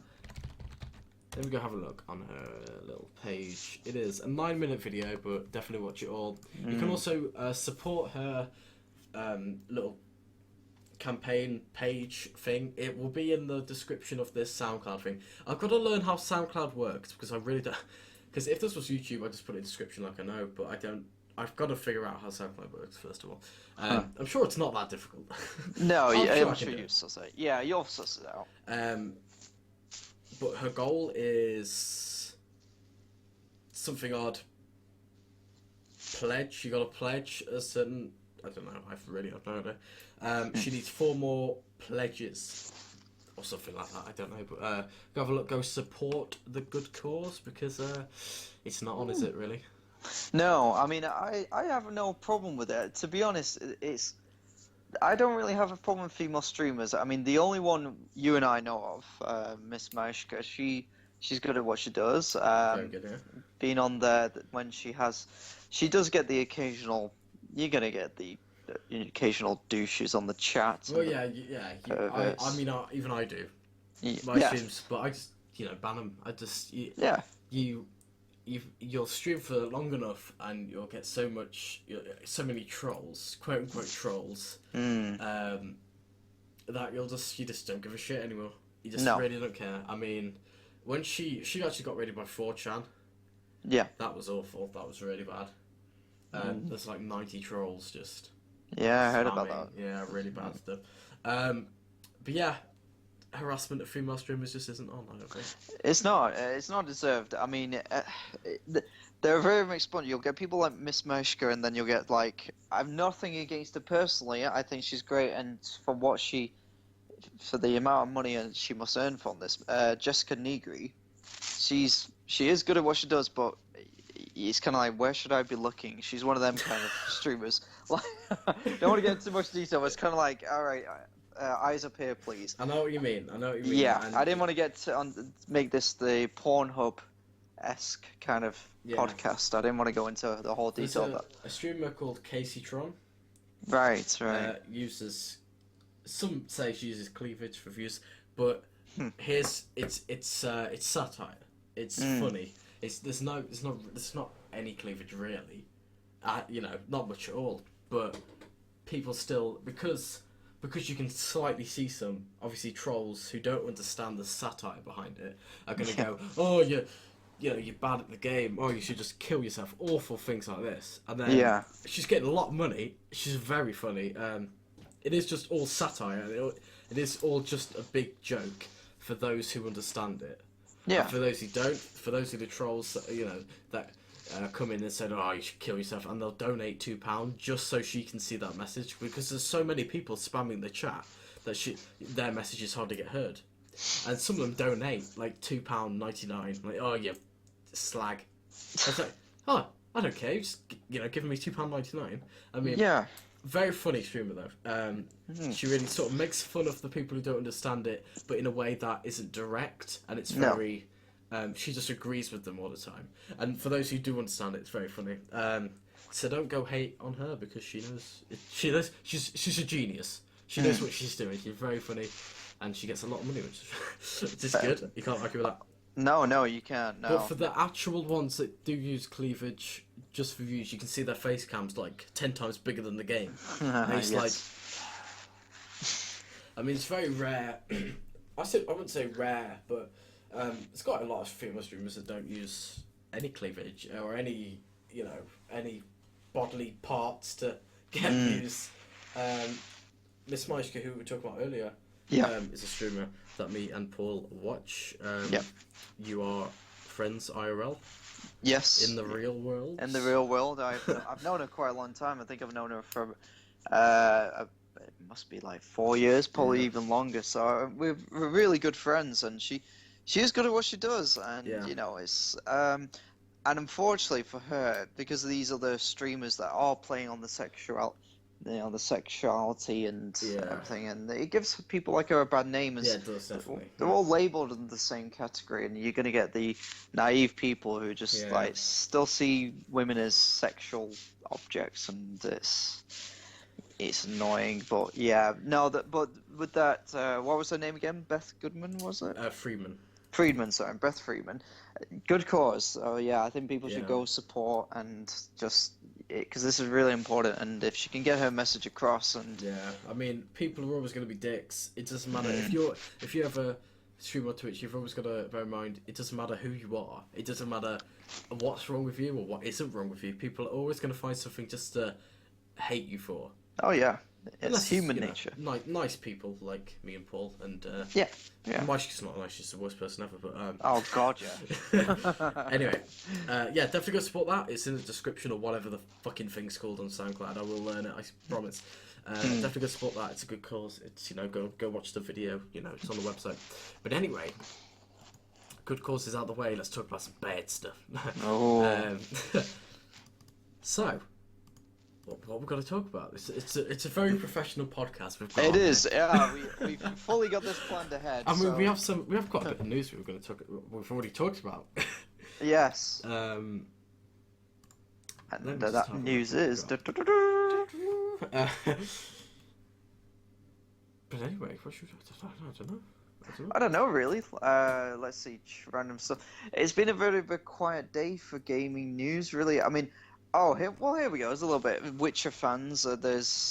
Speaker 1: Let me go have a look on her little page. It is a 9-minute video, but definitely watch it all. You can also support her little campaign page thing. It will be in the description of this SoundCloud thing. I've got to learn how SoundCloud works because I really don't... Because if this was YouTube, I'd just put it in the description like I know, but I don't... I've got to figure out how SoundCloud works, first of all. I'm sure it's not that difficult.
Speaker 2: No, I'm sure you'll suss it. Yeah, you'll suss it out.
Speaker 1: But her goal is something odd. Pledge. You got to pledge a certain... I don't know. I really have no idea. She needs 4 more pledges. Or something like that. I don't know. But go have a look. Go support the good cause because it's not on, is it, really?
Speaker 2: No, I mean, I have no problem with it. To be honest, I don't really have a problem with female streamers. I mean, the only one you and I know of, Miss Mashka, she's good at what she does.
Speaker 1: Very good, yeah.
Speaker 2: Being on there when she does get the occasional. You're gonna get the occasional douches on the chat.
Speaker 1: Well, yeah. I mean, even I do. My streams, but I just ban them. I just you'll stream for long enough and you'll get so many trolls, quote unquote trolls, that you just don't give a shit anymore. You just really don't care. I mean, when she actually got raided by 4chan, that was awful. That was really bad. There's like 90 trolls just.
Speaker 2: Yeah, I heard about that.
Speaker 1: Yeah, really bad stuff. But yeah. Harassment of female streamers just isn't on, I don't think.
Speaker 2: It's not deserved. I mean, they're very mixed bunch. You'll get people like Miss Meshka, and then you'll get like... I've nothing against her personally. I think she's great, and for for the amount of money she must earn from this, Jessica Negri, she is good at what she does, but it's kind of like, where should I be looking? She's one of them kind of streamers. Like, don't want to get into too much detail, but it's kind of like, all right, eyes up here, please.
Speaker 1: I know what you mean.
Speaker 2: Yeah,
Speaker 1: And
Speaker 2: I didn't want to make this the Pornhub-esque kind of podcast. I didn't want to go into the whole detail of that.
Speaker 1: A streamer called Casey Tron.
Speaker 2: Right.
Speaker 1: Uses, some say she uses cleavage for views, but it's satire. It's funny. There's not any cleavage really. Not much at all. But people still, because you can slightly see some, obviously, trolls who don't understand the satire behind it are going to go, oh, you're bad at the game, oh, you should just kill yourself, awful things like this. And then she's getting a lot of money, she's very funny. It is just all satire, it is all just a big joke for those who understand it. Yeah. And for those who don't, for those who are the trolls, that come in and said, oh, you should kill yourself, and they'll donate £2 just so she can see that message, because there's so many people spamming the chat that their message is hard to get heard. And some of them donate like £2.99, like, oh, you slag. I was like, oh, I don't care, just, giving me £2.99. I mean, very funny streamer though. She really sort of makes fun of the people who don't understand it, but in a way that isn't direct, and it's very... she just agrees with them all the time. And for those who do understand it, it's very funny. So don't go hate on her, because she knows she's a genius. She knows what she's doing. She's very funny, and she gets a lot of money, which is good. You can't argue with that.
Speaker 2: No, you can't. No.
Speaker 1: But for the actual ones that do use cleavage just for views, you can see their face cams like 10 times bigger than the game. And it's like, I mean, it's very rare. I wouldn't say rare, but there's quite a lot of female streamers that don't use any cleavage or any bodily parts to get views. Miss Maishka, who we were talking about earlier, is a streamer that me and Paul watch. You are friends IRL?
Speaker 2: Yes.
Speaker 1: In the real world?
Speaker 2: In the real world. I've known her quite a long time. I think I've known her for it must be like 4 years, probably even longer. So we're really good friends, and she is good at what she does, and it's and unfortunately for her, because of these other streamers that are playing on the sexuality and everything, and it gives people like her a bad name.
Speaker 1: It does, definitely.
Speaker 2: They're all labelled in the same category, and you're going to get the naive people who just still see women as sexual objects, and it's annoying. But but with that, what was her name again? Beth Goodman, was it? Friedman, sorry, Beth Friedman. Good cause. Oh yeah, I think people should go support, and just because this is really important, and if she can get her message across, and
Speaker 1: I mean, people are always going to be dicks. It doesn't matter if you have a stream on Twitch. You've always got to bear in mind, it doesn't matter who you are. It doesn't matter what's wrong with you or what isn't wrong with you. People are always going to find something just to hate you for.
Speaker 2: Oh yeah. It's human nature.
Speaker 1: Nice people like me and Paul, and Mike's not nice; she's the worst person ever. But
Speaker 2: oh god,
Speaker 1: anyway, definitely go support that. It's in the description or whatever the fucking thing's called on SoundCloud. I will learn it, I promise. Definitely go support that. It's a good cause. It's go watch the video. It's on the website. But anyway, good cause is out of the way. Let's talk about some bad stuff. So. What we've got to talk about? It's a very professional podcast.
Speaker 2: It is. Yeah, we've fully got this planned ahead.
Speaker 1: I mean, we have quite a bit of news we're going to talk. We've already talked about.
Speaker 2: Yes. And that news is.
Speaker 1: But anyway, what should I don't know.
Speaker 2: I don't know really. Let's see, random stuff. It's been a very quiet day for gaming news, really. I mean. Here we go. There's a little bit. Witcher fans,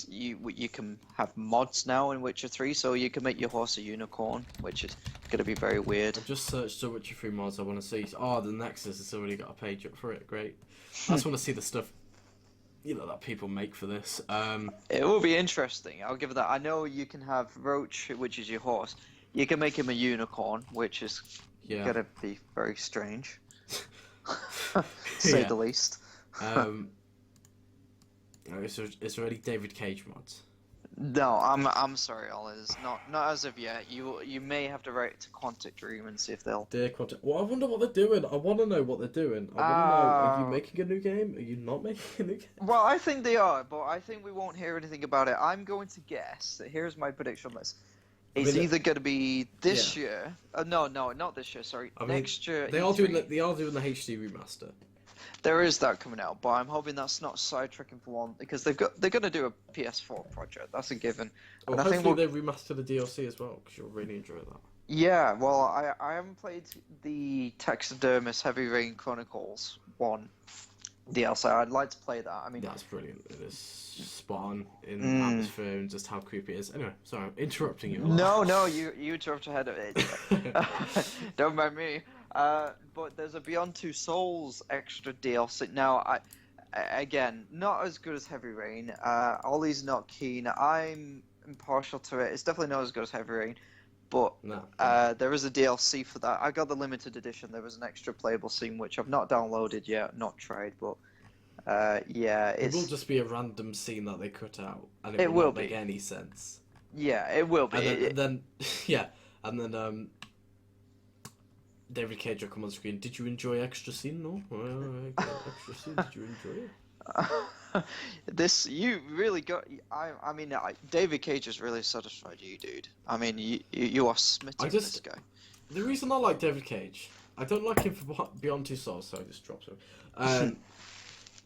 Speaker 2: you can have mods now in Witcher 3, so you can make your horse a unicorn, which is going to be very weird.
Speaker 1: I've just searched the Witcher 3 mods I want to see. Oh, the Nexus has already got a page up for it. Great. I just want to see the stuff, that people make for this.
Speaker 2: It will be interesting. I'll give it that. I know you can have Roach, which is your horse. You can make him a unicorn, which is going to be very strange, say the least.
Speaker 1: Is there any David Cage mods?
Speaker 2: No, I'm sorry, Oliz. Not as of yet. You may have to write to Quantic Dream and see if they'll.
Speaker 1: Dear content. Well, I wonder what they're doing. I want to know what they're doing. I want to know, are you making a new game? Are you not making a new game?
Speaker 2: Well, I think they are, but I think we won't hear anything about it. I'm going to guess. Here's my prediction list. It's either going to be this year. No, not this year. Sorry, next year.
Speaker 1: They are doing the HD remaster.
Speaker 2: There is that coming out, but I'm hoping that's not sidetracking for one because they're going to do a PS4 project. That's a given.
Speaker 1: Well, and hopefully they remaster the DLC as well because you'll really enjoy that.
Speaker 2: Yeah, well, I haven't played the Taxidermist Heavy Rain Chronicles 1 DLC. I'd like to play that. I mean,
Speaker 1: that's brilliant. It is spot on in atmosphere and just how creepy it is. Anyway, sorry, I'm interrupting you.
Speaker 2: No, you jumped ahead of it. Don't mind me. But there's a Beyond Two Souls extra DLC. Now, again, not as good as Heavy Rain. Ollie's not keen. I'm impartial to it. It's definitely not as good as Heavy Rain. But there is a DLC for that. I got the limited edition. There was an extra playable scene which I've not downloaded yet, not tried, but yeah,
Speaker 1: it will just be a random scene that they cut out, and
Speaker 2: it
Speaker 1: will
Speaker 2: not
Speaker 1: make any sense.
Speaker 2: Yeah, it will be.
Speaker 1: And then David Cage will come on screen. Did you enjoy extra scene? No, extra scene. Did you enjoy it?
Speaker 2: You really got. I mean, David Cage has really satisfied you, dude. I mean, you are smitten with this guy.
Speaker 1: The reason I like David Cage, I don't like him for Beyond Two Souls. So I just dropped him.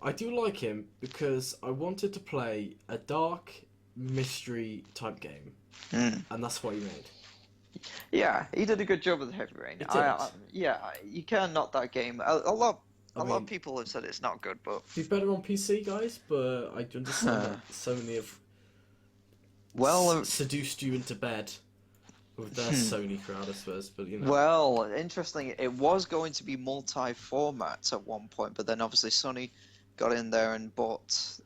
Speaker 1: I do like him because I wanted to play a dark mystery type game, and that's what he made.
Speaker 2: Yeah, he did a good job with the Heavy Rain. Yeah, you can't knock that game. A lot of people have said it's not good, but
Speaker 1: be better on PC, guys. But I understand that Sony have seduced you into bed with their Sony crowd, I suppose. But you know.
Speaker 2: Well, interesting. It was going to be multi-format at one point, but then obviously Sony got in there and bought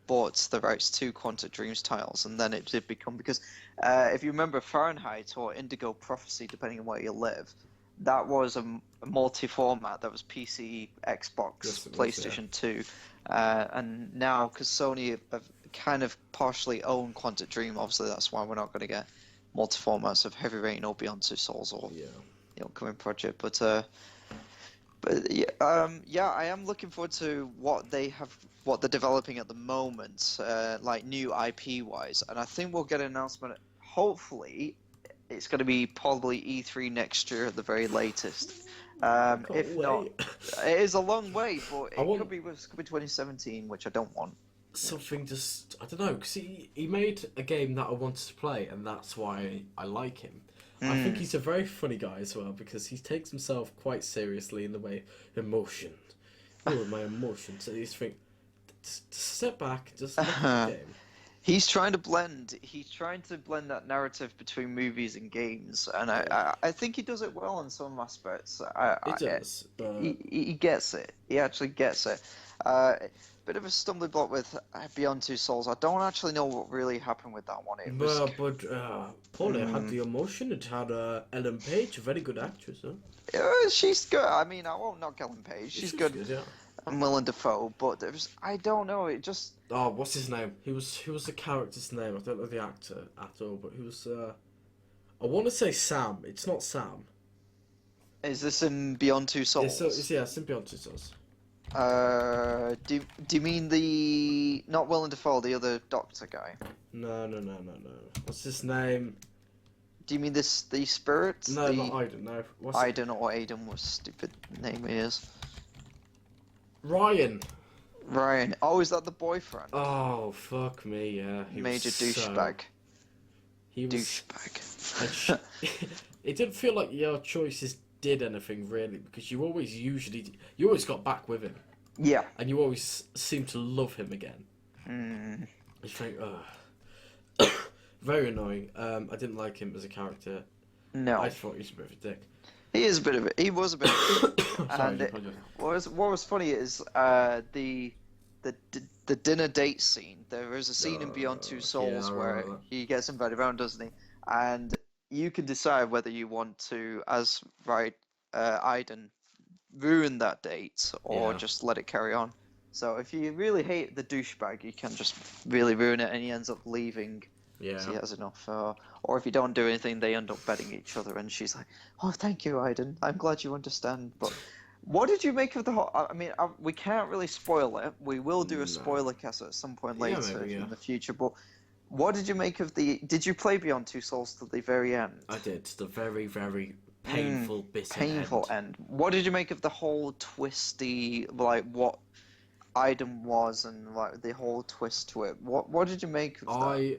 Speaker 2: the rights to Quantic Dream's titles, and then it did become because if you remember Fahrenheit or Indigo Prophecy, depending on where you live, that was a multi-format that was PC, Xbox, PlayStation 2, and now because Sony have kind of partially owned Quantic Dream, obviously that's why we're not going to get multi-formats of Heavy Rain or Beyond Two Souls or the upcoming project, but yeah, I am looking forward to what they're developing at the moment, like new IP wise, and I think we'll get an announcement. Hopefully, it's going to be probably E3 next year at the very latest. If not, it is a long way, but could be 2017, which I don't want.
Speaker 1: Something just I don't know, because he made a game that I wanted to play, and that's why I like him. I think he's a very funny guy as well because he takes himself quite seriously in the way emotion. Oh, my emotions. So he's think, step back, just look at the game.
Speaker 2: He's trying to blend that narrative between movies and games, and I think he does it well in some aspects. He gets it. He actually gets it. Bit of a stumbling block with Beyond Two Souls. I don't actually know what really happened with that one.
Speaker 1: Paul, it had the emotion. It had Ellen Page, a very good actress. Huh?
Speaker 2: She's good. I mean, I won't knock Ellen Page. She's good.
Speaker 1: Yeah.
Speaker 2: And Willem Dafoe, but I don't know. It just.
Speaker 1: Oh, what's his name? He was the character's name. I don't know the actor at all, but he was. I want to say Sam. It's not Sam.
Speaker 2: Is this in Beyond Two Souls?
Speaker 1: It's in Beyond Two Souls.
Speaker 2: Do you mean not Willem Dafoe, the other doctor guy?
Speaker 1: No. What's his name?
Speaker 2: Do you mean the spirit?
Speaker 1: No, not Aiden. No.
Speaker 2: Aiden or Aiden, what stupid name he is.
Speaker 1: Ryan.
Speaker 2: Oh, is that the boyfriend?
Speaker 1: Oh, fuck me, yeah.
Speaker 2: Major douchebag.
Speaker 1: Douchebag. It didn't feel like your choices did anything really, because you always got back with him.
Speaker 2: Yeah.
Speaker 1: And you always seem to love him again. You think, very annoying. I didn't like him as a character.
Speaker 2: No.
Speaker 1: I thought he was a bit of a dick.
Speaker 2: He was a bit of a dick.
Speaker 1: Sorry,
Speaker 2: what was funny is the dinner date scene. There is a scene in Beyond Two Souls where he gets invited around, doesn't he? And you can decide whether you want to, Aiden, ruin that date or just let it carry on. So if you really hate the douchebag, you can just really ruin it, and he ends up leaving.
Speaker 1: Yeah.
Speaker 2: So he has enough. Or if you don't do anything, they end up betting each other, and she's like, "Oh, thank you, Aiden. I'm glad you understand." But what did you make of the whole? I mean, we can't really spoil it. We will do
Speaker 1: No.
Speaker 2: a spoiler cast at some point
Speaker 1: Yeah,
Speaker 2: later
Speaker 1: maybe, yeah.
Speaker 2: in the future. But what did you make of the? Did you play Beyond Two Souls to the very end?
Speaker 1: I did. The very, very painful, bitter
Speaker 2: Painful end. What did you make of the whole twisty, like what Aiden was, and like the whole twist to it? What did you make of that?
Speaker 1: I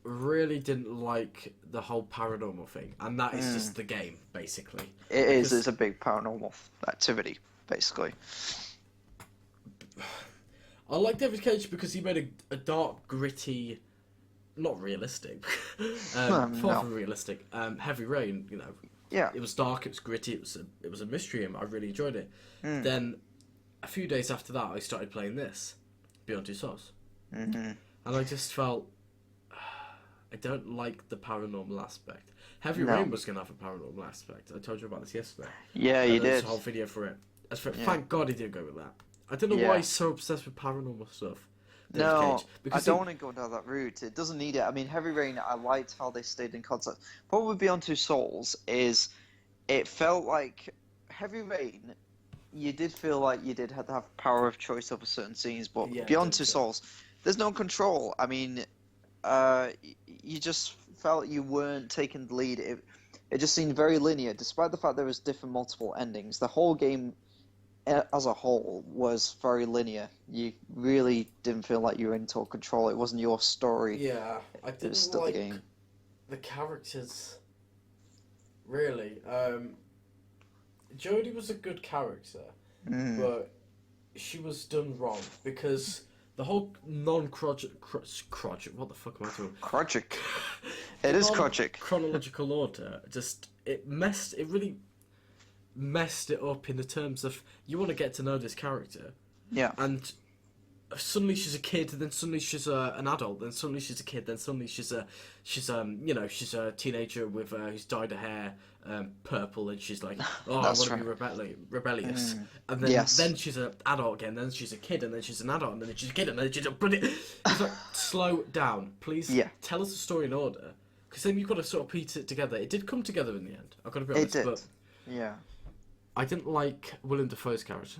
Speaker 1: really didn't like the whole paranormal thing, and that is just the game, basically.
Speaker 2: It is. It's a big paranormal activity, basically.
Speaker 1: I like David Cage because he made a dark, gritty, not realistic, far from realistic. Heavy Rain, you know.
Speaker 2: Yeah.
Speaker 1: It was dark. It was gritty. It was a mystery, and I really enjoyed it. Then, a few days after that, I started playing this, Beyond Two Souls, and I just felt I don't like the paranormal aspect. Heavy Rain was going to have a paranormal aspect. I told you about this yesterday.
Speaker 2: Yeah, you
Speaker 1: There's
Speaker 2: did.
Speaker 1: a whole video for it. Thank God he didn't go with that. I don't know why he's so obsessed with paranormal stuff. David
Speaker 2: No,
Speaker 1: Cage, because
Speaker 2: I don't want to go down that route. It doesn't need it. I mean, Heavy Rain, I liked how they stayed in contact. What would Beyond Two Souls is, it felt like Heavy Rain, you did feel like you did have to have power of choice over certain scenes, but Beyond Two Souls, there's no control. I mean, you just felt you weren't taking the lead. It just seemed very linear, despite the fact there was different multiple endings. The whole game as a whole was very linear. You really didn't feel like you were in total control. It wasn't your story.
Speaker 1: Yeah, I didn't like the characters. Really, Jodie was a good character, but she was done wrong because the whole what the fuck am I doing?
Speaker 2: Krogic. It is Krogic.
Speaker 1: Chronological order, it really messed it up in the terms of you want to get to know this character.
Speaker 2: Yeah.
Speaker 1: And suddenly she's a kid, then suddenly she's an adult, then suddenly she's a kid, then suddenly she's a teenager with who's dyed her hair purple, and she's like, oh, I want to be rebellious, and then she's an adult again, then she's a kid, and then she's an adult, and then she's a kid, and then she's a it's like, slow down, please. Tell us the story in order, because then you've got to sort of piece it together. It did come together in the end, I've got to be honest.
Speaker 2: It did.
Speaker 1: But
Speaker 2: yeah.
Speaker 1: I didn't like Willem Dafoe's character.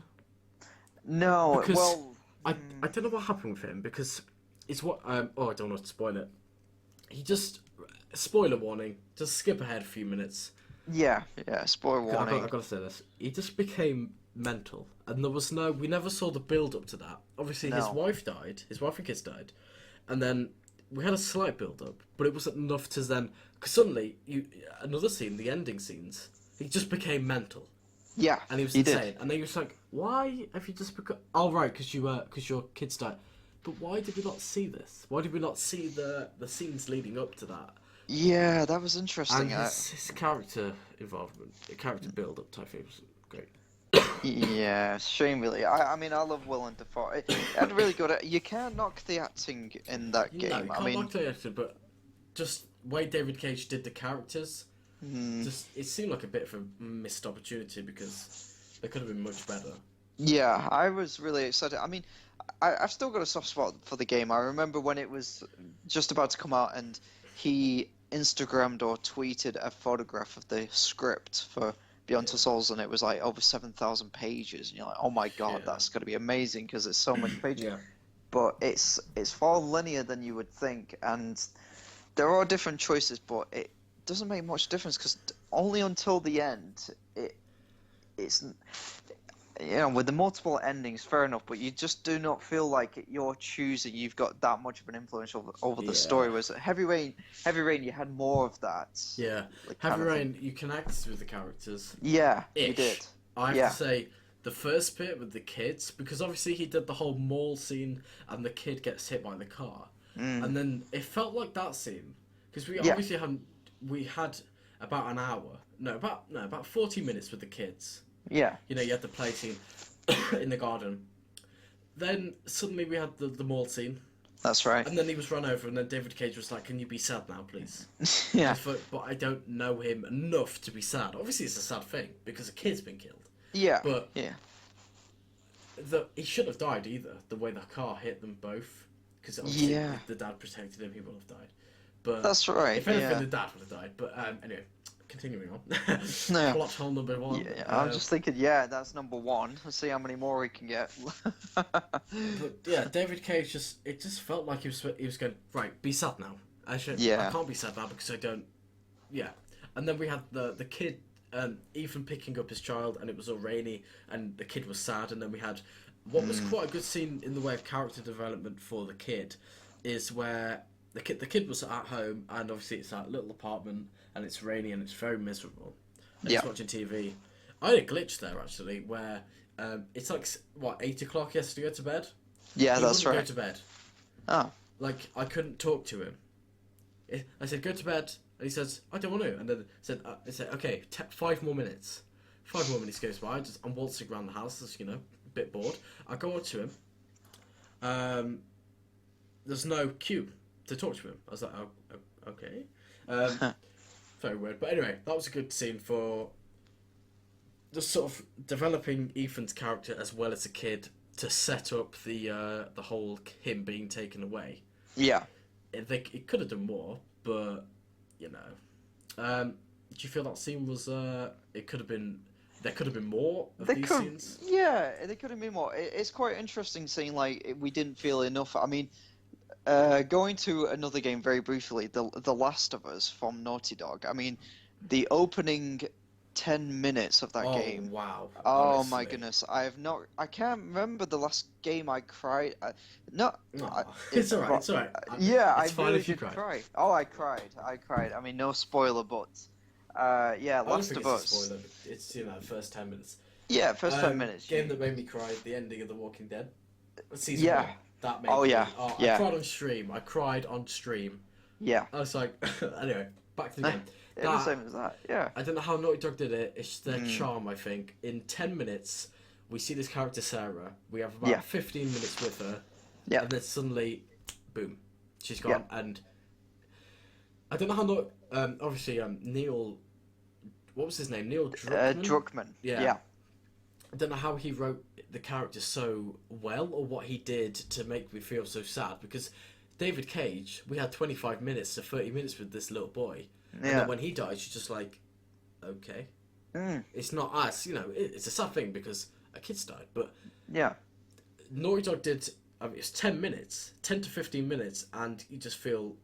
Speaker 2: No,
Speaker 1: because
Speaker 2: well,
Speaker 1: I don't know what happened with him, because it's what I don't want to spoil it. He just, spoiler warning, just skip ahead a few minutes.
Speaker 2: Yeah, spoiler warning.
Speaker 1: I've got to say this. He just became mental, and we never saw the build up to that. Obviously, his wife and kids died, and then we had a slight build up, but it wasn't enough to then, because suddenly, another scene, the ending scenes, he just became mental.
Speaker 2: Yeah,
Speaker 1: and he was insane. And then he was like, "Why have you just become?" Oh, right, because your kids died. But why did we not see this? Why did we not see the scenes leading up to that?
Speaker 2: Yeah, that was interesting.
Speaker 1: And his character involvement, the character build-up type thing was great.
Speaker 2: Yeah, shame really. I mean, I love Willem Dafoe. It had really good. You can't knock the acting in that game.
Speaker 1: No, you can't knock the acting, but just the way David Cage did the characters. Just it seemed like a bit of a missed opportunity because they could have been much better.
Speaker 2: Yeah, I was really excited. I mean, I've still got a soft spot for the game. I remember when it was just about to come out, and he Instagrammed or tweeted a photograph of the script for Beyond Two Souls, and it was like over 7,000 pages. And you're like, oh my god, that's going to be amazing because it's so many pages. But it's far linear than you would think, and there are different choices, but it doesn't make much difference because only until the end it's with the multiple endings, fair enough, but you just do not feel like you're choosing. You've got that much of an influence over the story. Whereas Heavy Rain, you had more of that.
Speaker 1: Yeah, Heavy Rain, you connected with the characters.
Speaker 2: Yeah, you did.
Speaker 1: I have to say, the first bit with the kids, because obviously he did the whole mall scene and the kid gets hit by the car, and then it felt like that scene because we obviously had about an hour, about 40 minutes with the kids.
Speaker 2: Yeah.
Speaker 1: You had the play scene in the garden. Then suddenly we had the mall scene.
Speaker 2: That's right.
Speaker 1: And then he was run over, and then David Cage was like, "Can you be sad now, please?"
Speaker 2: Yeah.
Speaker 1: But I don't know him enough to be sad. Obviously, it's a sad thing because a kid's been killed.
Speaker 2: Yeah.
Speaker 1: But he shouldn't have died either. The way the car hit them both, because obviously
Speaker 2: Yeah.
Speaker 1: the dad protected him, he would have died. But
Speaker 2: That's right.
Speaker 1: if anything,
Speaker 2: Yeah.
Speaker 1: the dad would have died. But continuing on.
Speaker 2: Yeah.
Speaker 1: Plot hole number 1.
Speaker 2: Yeah, I'm just thinking, yeah, that's number 1. Let's see how many more we can get.
Speaker 1: But yeah, David Cage it just felt like he was going, right, be sad now. I can't be sad now because I don't. Yeah, and then we had the kid, Ethan picking up his child, and it was all rainy, and the kid was sad, and then we had what was quite a good scene in the way of character development for the kid, is where the kid was at home, and obviously it's that little apartment, and it's rainy and it's very miserable. And he's watching TV. I had a glitch there actually, where it's like 8 o'clock. He has to go to bed.
Speaker 2: Yeah,
Speaker 1: He
Speaker 2: that's
Speaker 1: wouldn't
Speaker 2: right.
Speaker 1: Go to bed.
Speaker 2: Oh.
Speaker 1: Like I couldn't talk to him. I said go to bed, and he says I don't want to. And then I said okay, 5 more minutes. 5 more minutes goes by. I'm waltzing around the house, just, a bit bored. I go up to him. There's no cue to talk to him. I was like, oh, okay. Very weird. But anyway, that was a good scene for just sort of developing Ethan's character as well as a kid to set up the whole him being taken away.
Speaker 2: Yeah.
Speaker 1: It could have done more, but do you feel that scene was it could have been there could have been more of these scenes?
Speaker 2: Yeah, they could have been more. It's quite interesting seeing we didn't feel enough. I mean, going to another game very briefly, The Last of Us from Naughty Dog. I mean, the opening 10 minutes of that game.
Speaker 1: Wow.
Speaker 2: Oh
Speaker 1: Honestly.
Speaker 2: my goodness, I can't remember the last game I cried.
Speaker 1: It's alright. It's alright.
Speaker 2: Yeah,
Speaker 1: It's
Speaker 2: I
Speaker 1: fine
Speaker 2: really
Speaker 1: if you
Speaker 2: did
Speaker 1: cry.
Speaker 2: cry. Oh, I cried. I mean, no spoiler, but yeah,
Speaker 1: I don't
Speaker 2: Last
Speaker 1: think
Speaker 2: of
Speaker 1: it's a
Speaker 2: Us.
Speaker 1: spoiler. It's the first 10 minutes.
Speaker 2: Yeah, first 10 minutes.
Speaker 1: Game that made me cry. The ending of The Walking Dead. Season
Speaker 2: Yeah.
Speaker 1: 1. That made
Speaker 2: Oh,
Speaker 1: me.
Speaker 2: yeah.
Speaker 1: Oh,
Speaker 2: Yeah.
Speaker 1: I cried on stream.
Speaker 2: Yeah.
Speaker 1: I was like, anyway, back to the game.
Speaker 2: It was the same as that. Yeah.
Speaker 1: I don't know how Naughty Dog did it. It's their charm, I think. In 10 minutes, we see this character Sarah. We have about 15 minutes with her.
Speaker 2: Yeah.
Speaker 1: And then suddenly, boom, she's gone. Yeah. And I don't know how obviously Neil, what was his name? Neil Druckmann?
Speaker 2: Druckmann. Yeah.
Speaker 1: I don't know how he wrote the character so well or what he did to make me feel so sad, because David Cage, we had 25 minutes to 30 minutes with this little boy. Yeah. And then when he dies, you're just like, okay. It's not us, it's a sad thing because a kid's died, but
Speaker 2: yeah,
Speaker 1: Naughty Dog did, it's 10 minutes, 10 to 15 minutes, and you just feel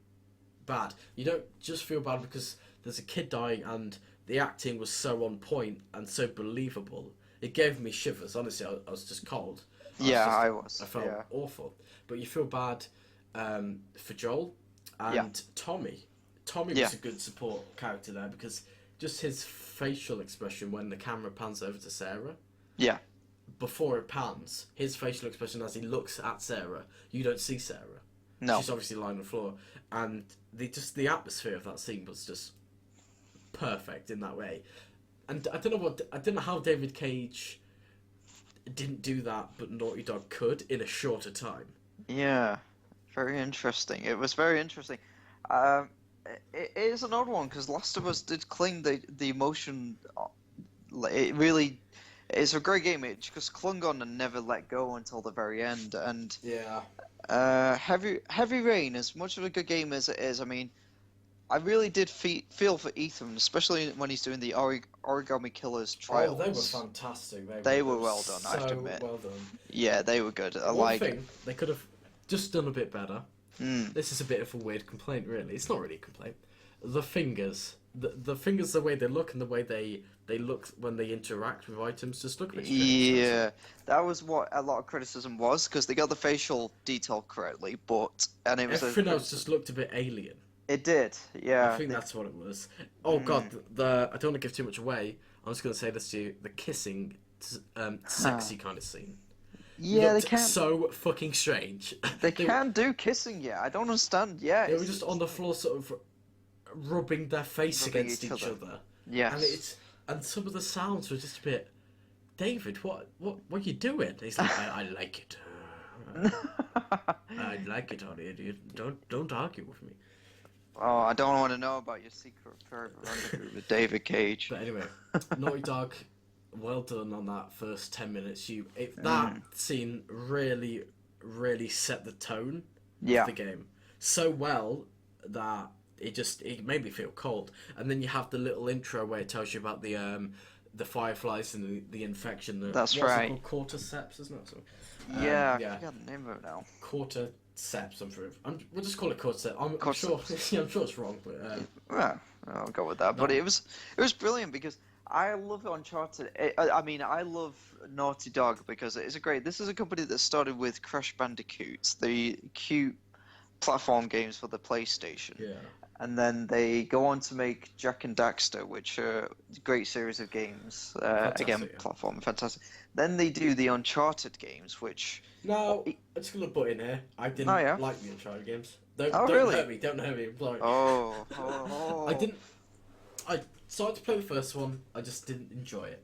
Speaker 1: bad. You don't just feel bad because there's a kid dying and the acting was so on point and so believable. It gave me shivers, honestly. I was just cold. I felt awful. But you feel bad for Joel and Tommy. Tommy was a good support character there because just his facial expression when the camera pans over to Sarah. Yeah. Before it pans, his facial expression as he looks at Sarah, you don't see Sarah. No. She's obviously lying on the floor. And the atmosphere of that scene was just perfect in that way. And I don't know how David Cage didn't do that, but Naughty Dog could in a shorter time. Yeah.
Speaker 2: Very interesting. It was very interesting. It is an odd one because Last of Us did claim the emotion. It really is a great game. It just clung on and never let go until the very end. And Heavy Rain, as much of a good game as it is, I mean, I really did feel for Ethan, especially when he's doing the Origami Killer's trials.
Speaker 1: Oh, they were fantastic.
Speaker 2: They were well done, I have to admit. Well done. Yeah, they were good.
Speaker 1: One thing they could have just done a bit better. This is a bit of a weird complaint, really. It's not really a complaint. The fingers. The fingers, the way they look and the way they look when they interact with items just look a bit strange.
Speaker 2: Yeah, that was what a lot of criticism was, because they got the facial detail correctly, and it was
Speaker 1: everything else just looked a bit alien.
Speaker 2: It did, yeah.
Speaker 1: I think that's what it was. Oh god, I don't want to give too much away. I'm just going to say this to you: the kissing, sexy kind of scene.
Speaker 2: Yeah, they can.
Speaker 1: So fucking strange.
Speaker 2: They can do kissing, yeah. I don't understand. Yeah,
Speaker 1: they were just on the floor, sort of rubbing their face against each other.
Speaker 2: Yeah,
Speaker 1: and some of the sounds were just a bit. David, what are you doing? He's like, I like it. I like it, Ollie. Don't argue with me.
Speaker 2: Oh, I don't want to know about your secret rendezvous with David Cage.
Speaker 1: But anyway, Naughty Dog, well done on that first 10 minutes. That scene really, really set the tone of the game so well that it made me feel cold. And then you have the little intro where it tells you about the fireflies and the infection.
Speaker 2: That's
Speaker 1: what's
Speaker 2: right.
Speaker 1: it called? Cordyceps, isn't it? So,
Speaker 2: I forgot the name of it now.
Speaker 1: Cordyceps. We'll just call it cordyceps. I'm sure. I'm sure it's wrong, but
Speaker 2: I'll go with that. No. But it was brilliant because I love Uncharted. I love Naughty Dog because it is This is a company that started with Crash Bandicoot, the cute platform games for the PlayStation.
Speaker 1: Yeah.
Speaker 2: And then they go on to make Jak and Daxter, which are a great series of games. Again, platform, fantastic. Then they do the Uncharted games, which...
Speaker 1: No, I'm just going to put in here. I didn't like the Uncharted games. Don't
Speaker 2: really?
Speaker 1: hurt me, don't hurt me, I'm sorry. I started to play the first one, I just didn't enjoy it.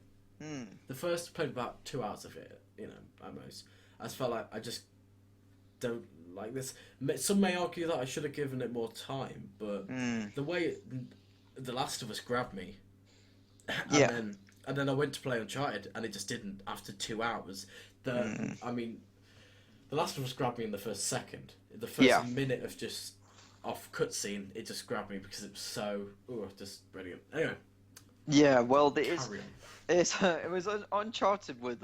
Speaker 1: The first, played about 2 hours of it, at most. I just felt like I just don't like this. Some may argue that I should have given it more time, but the way The Last of Us grabbed me, and then I went to play Uncharted, and it just didn't. After 2 hours, The Last of Us grabbed me in the first second. The first minute of just off cutscene, it just grabbed me because it was so just brilliant. Anyway.
Speaker 2: Yeah, well, it was Uncharted with.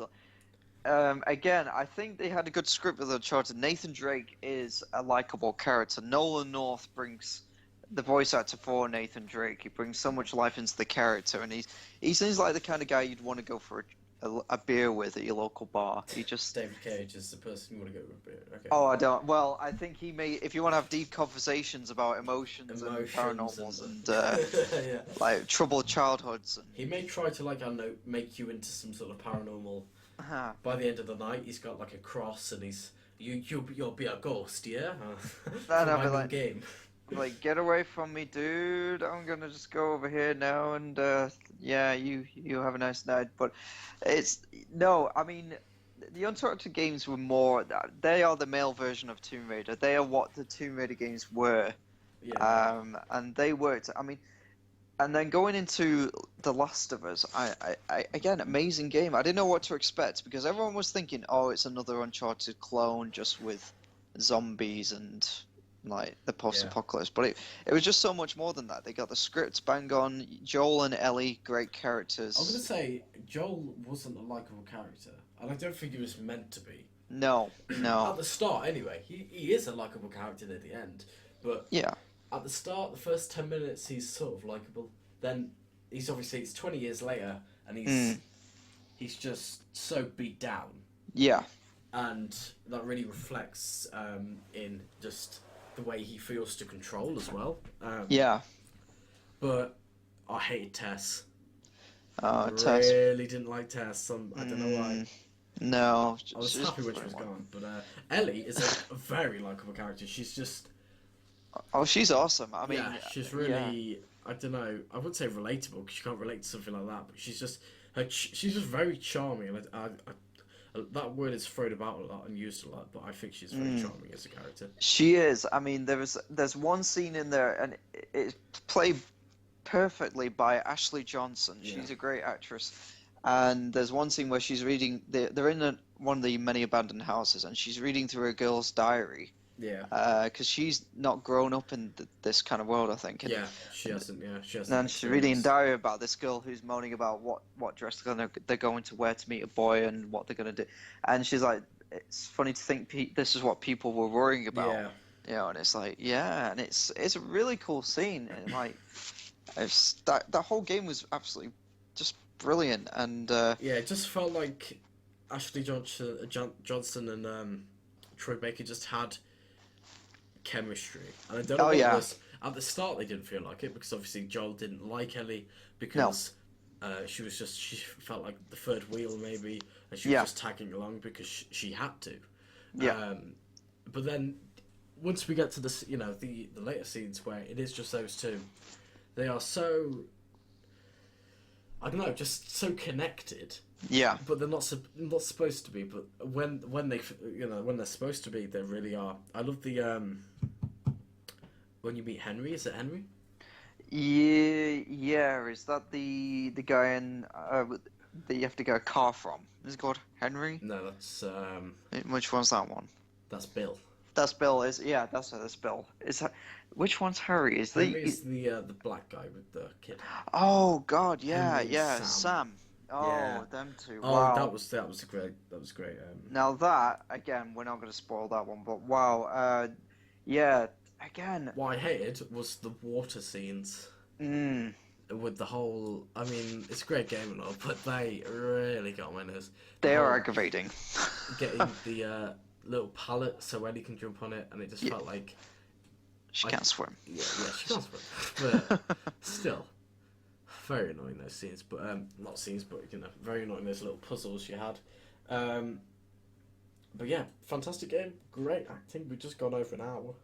Speaker 2: Again, I think they had a good script with Uncharted. Nathan Drake is a likable character. Nolan North brings the voice actor for Nathan Drake. He brings so much life into the character, and he seems like the kind of guy you'd want to go for a beer with at your local bar. He just
Speaker 1: David Cage is the person you want to go with a beer. Okay.
Speaker 2: Oh, I don't. Well, I think he may. If you want to have deep conversations about emotions and paranormals and like troubled childhoods,
Speaker 1: he may try to make you into some sort of paranormal. By the end of the night, he's got like a cross, and you'll be a ghost, yeah.
Speaker 2: That'll be like
Speaker 1: game.
Speaker 2: Like, get away from me, dude. I'm gonna just go over here now, and you have a nice night. But the Uncharted games were more. They are the male version of Tomb Raider. They are what the Tomb Raider games were.
Speaker 1: Yeah.
Speaker 2: And they worked. And then going into The Last of Us, I again, amazing game. I didn't know what to expect because everyone was thinking, oh, it's another Uncharted clone just with zombies and like the post-apocalypse. But it was just so much more than that. They got the script bang on. Joel and Ellie, great characters.
Speaker 1: I was gonna say Joel wasn't a likable character, and I don't think he was meant to be.
Speaker 2: No.
Speaker 1: At the start, anyway, he is a likable character at the end, but at the start, the first 10 minutes, he's sort of likable. Then it's 20 years later, and he's just so beat down.
Speaker 2: Yeah.
Speaker 1: And that really reflects in just the way he feels to control as well. But I hated Tess.
Speaker 2: Oh,
Speaker 1: Tess. I really didn't like Tess. I don't know why.
Speaker 2: No.
Speaker 1: I was happy when she was gone. But Ellie is a very likable character. She's just...
Speaker 2: Oh, she's awesome. I mean,
Speaker 1: she's really. I don't know. I wouldn't say relatable because you can't relate to something like that. But she's just very charming, and that word is thrown about a lot and used a lot. But I think she's very charming as a character.
Speaker 2: She is. I mean, there's one scene in there, and it's played perfectly by Ashley Johnson. She's a great actress. And there's one scene where she's reading. They're in one of the many abandoned houses, and she's reading through a girl's diary.
Speaker 1: Yeah.
Speaker 2: Because she's not grown up in this kind of world, I think. And,
Speaker 1: she hasn't. Yeah, she hasn't.
Speaker 2: And she's reading a diary about this girl who's moaning about what dress they're going to wear to meet a boy and what they're going to do. And she's like, it's funny to think this is what people were worrying about. Yeah. And it's like, and it's a really cool scene. And like, that whole game was absolutely just brilliant. And
Speaker 1: it just felt like Ashley Johnson and Troy Baker just had chemistry, and I don't know what it was. At the start they didn't feel like it because obviously Joel didn't like Ellie because she felt like the third wheel maybe, and she was just tagging along because she had to. But then once we get to this, the later scenes where it is just those two, they are so, I don't know, just so connected.
Speaker 2: Yeah.
Speaker 1: But they're not supposed to be. But when they're supposed to be, they really are. I love the when you meet Henry. Is it Henry?
Speaker 2: Yeah. Is that the guy in that you have to get a car from? Is it called Henry?
Speaker 1: No, that's
Speaker 2: Which one's that one?
Speaker 1: Bill.
Speaker 2: That's Bill. That's Bill. Which one's Harry?
Speaker 1: Henry's the black guy with the kid.
Speaker 2: Oh God,
Speaker 1: Henry and
Speaker 2: Sam.
Speaker 1: Sam.
Speaker 2: Oh,
Speaker 1: Yeah.
Speaker 2: them two.
Speaker 1: Oh,
Speaker 2: Wow.
Speaker 1: that was great. That was great.
Speaker 2: Now that again, we're not going to spoil that one, but wow. Yeah. Again.
Speaker 1: What I hated was the water scenes. With the whole, I mean, it's a great game and all, but they really got on my nerves.
Speaker 2: They are aggravating.
Speaker 1: Getting the little pallet so Ellie can jump on it, and it just felt like
Speaker 2: she can't swim.
Speaker 1: Yeah, she can't swim. But still, very annoying those scenes. But not scenes, but very annoying those little puzzles you had. But yeah, fantastic game, great acting. We've just gone over an hour.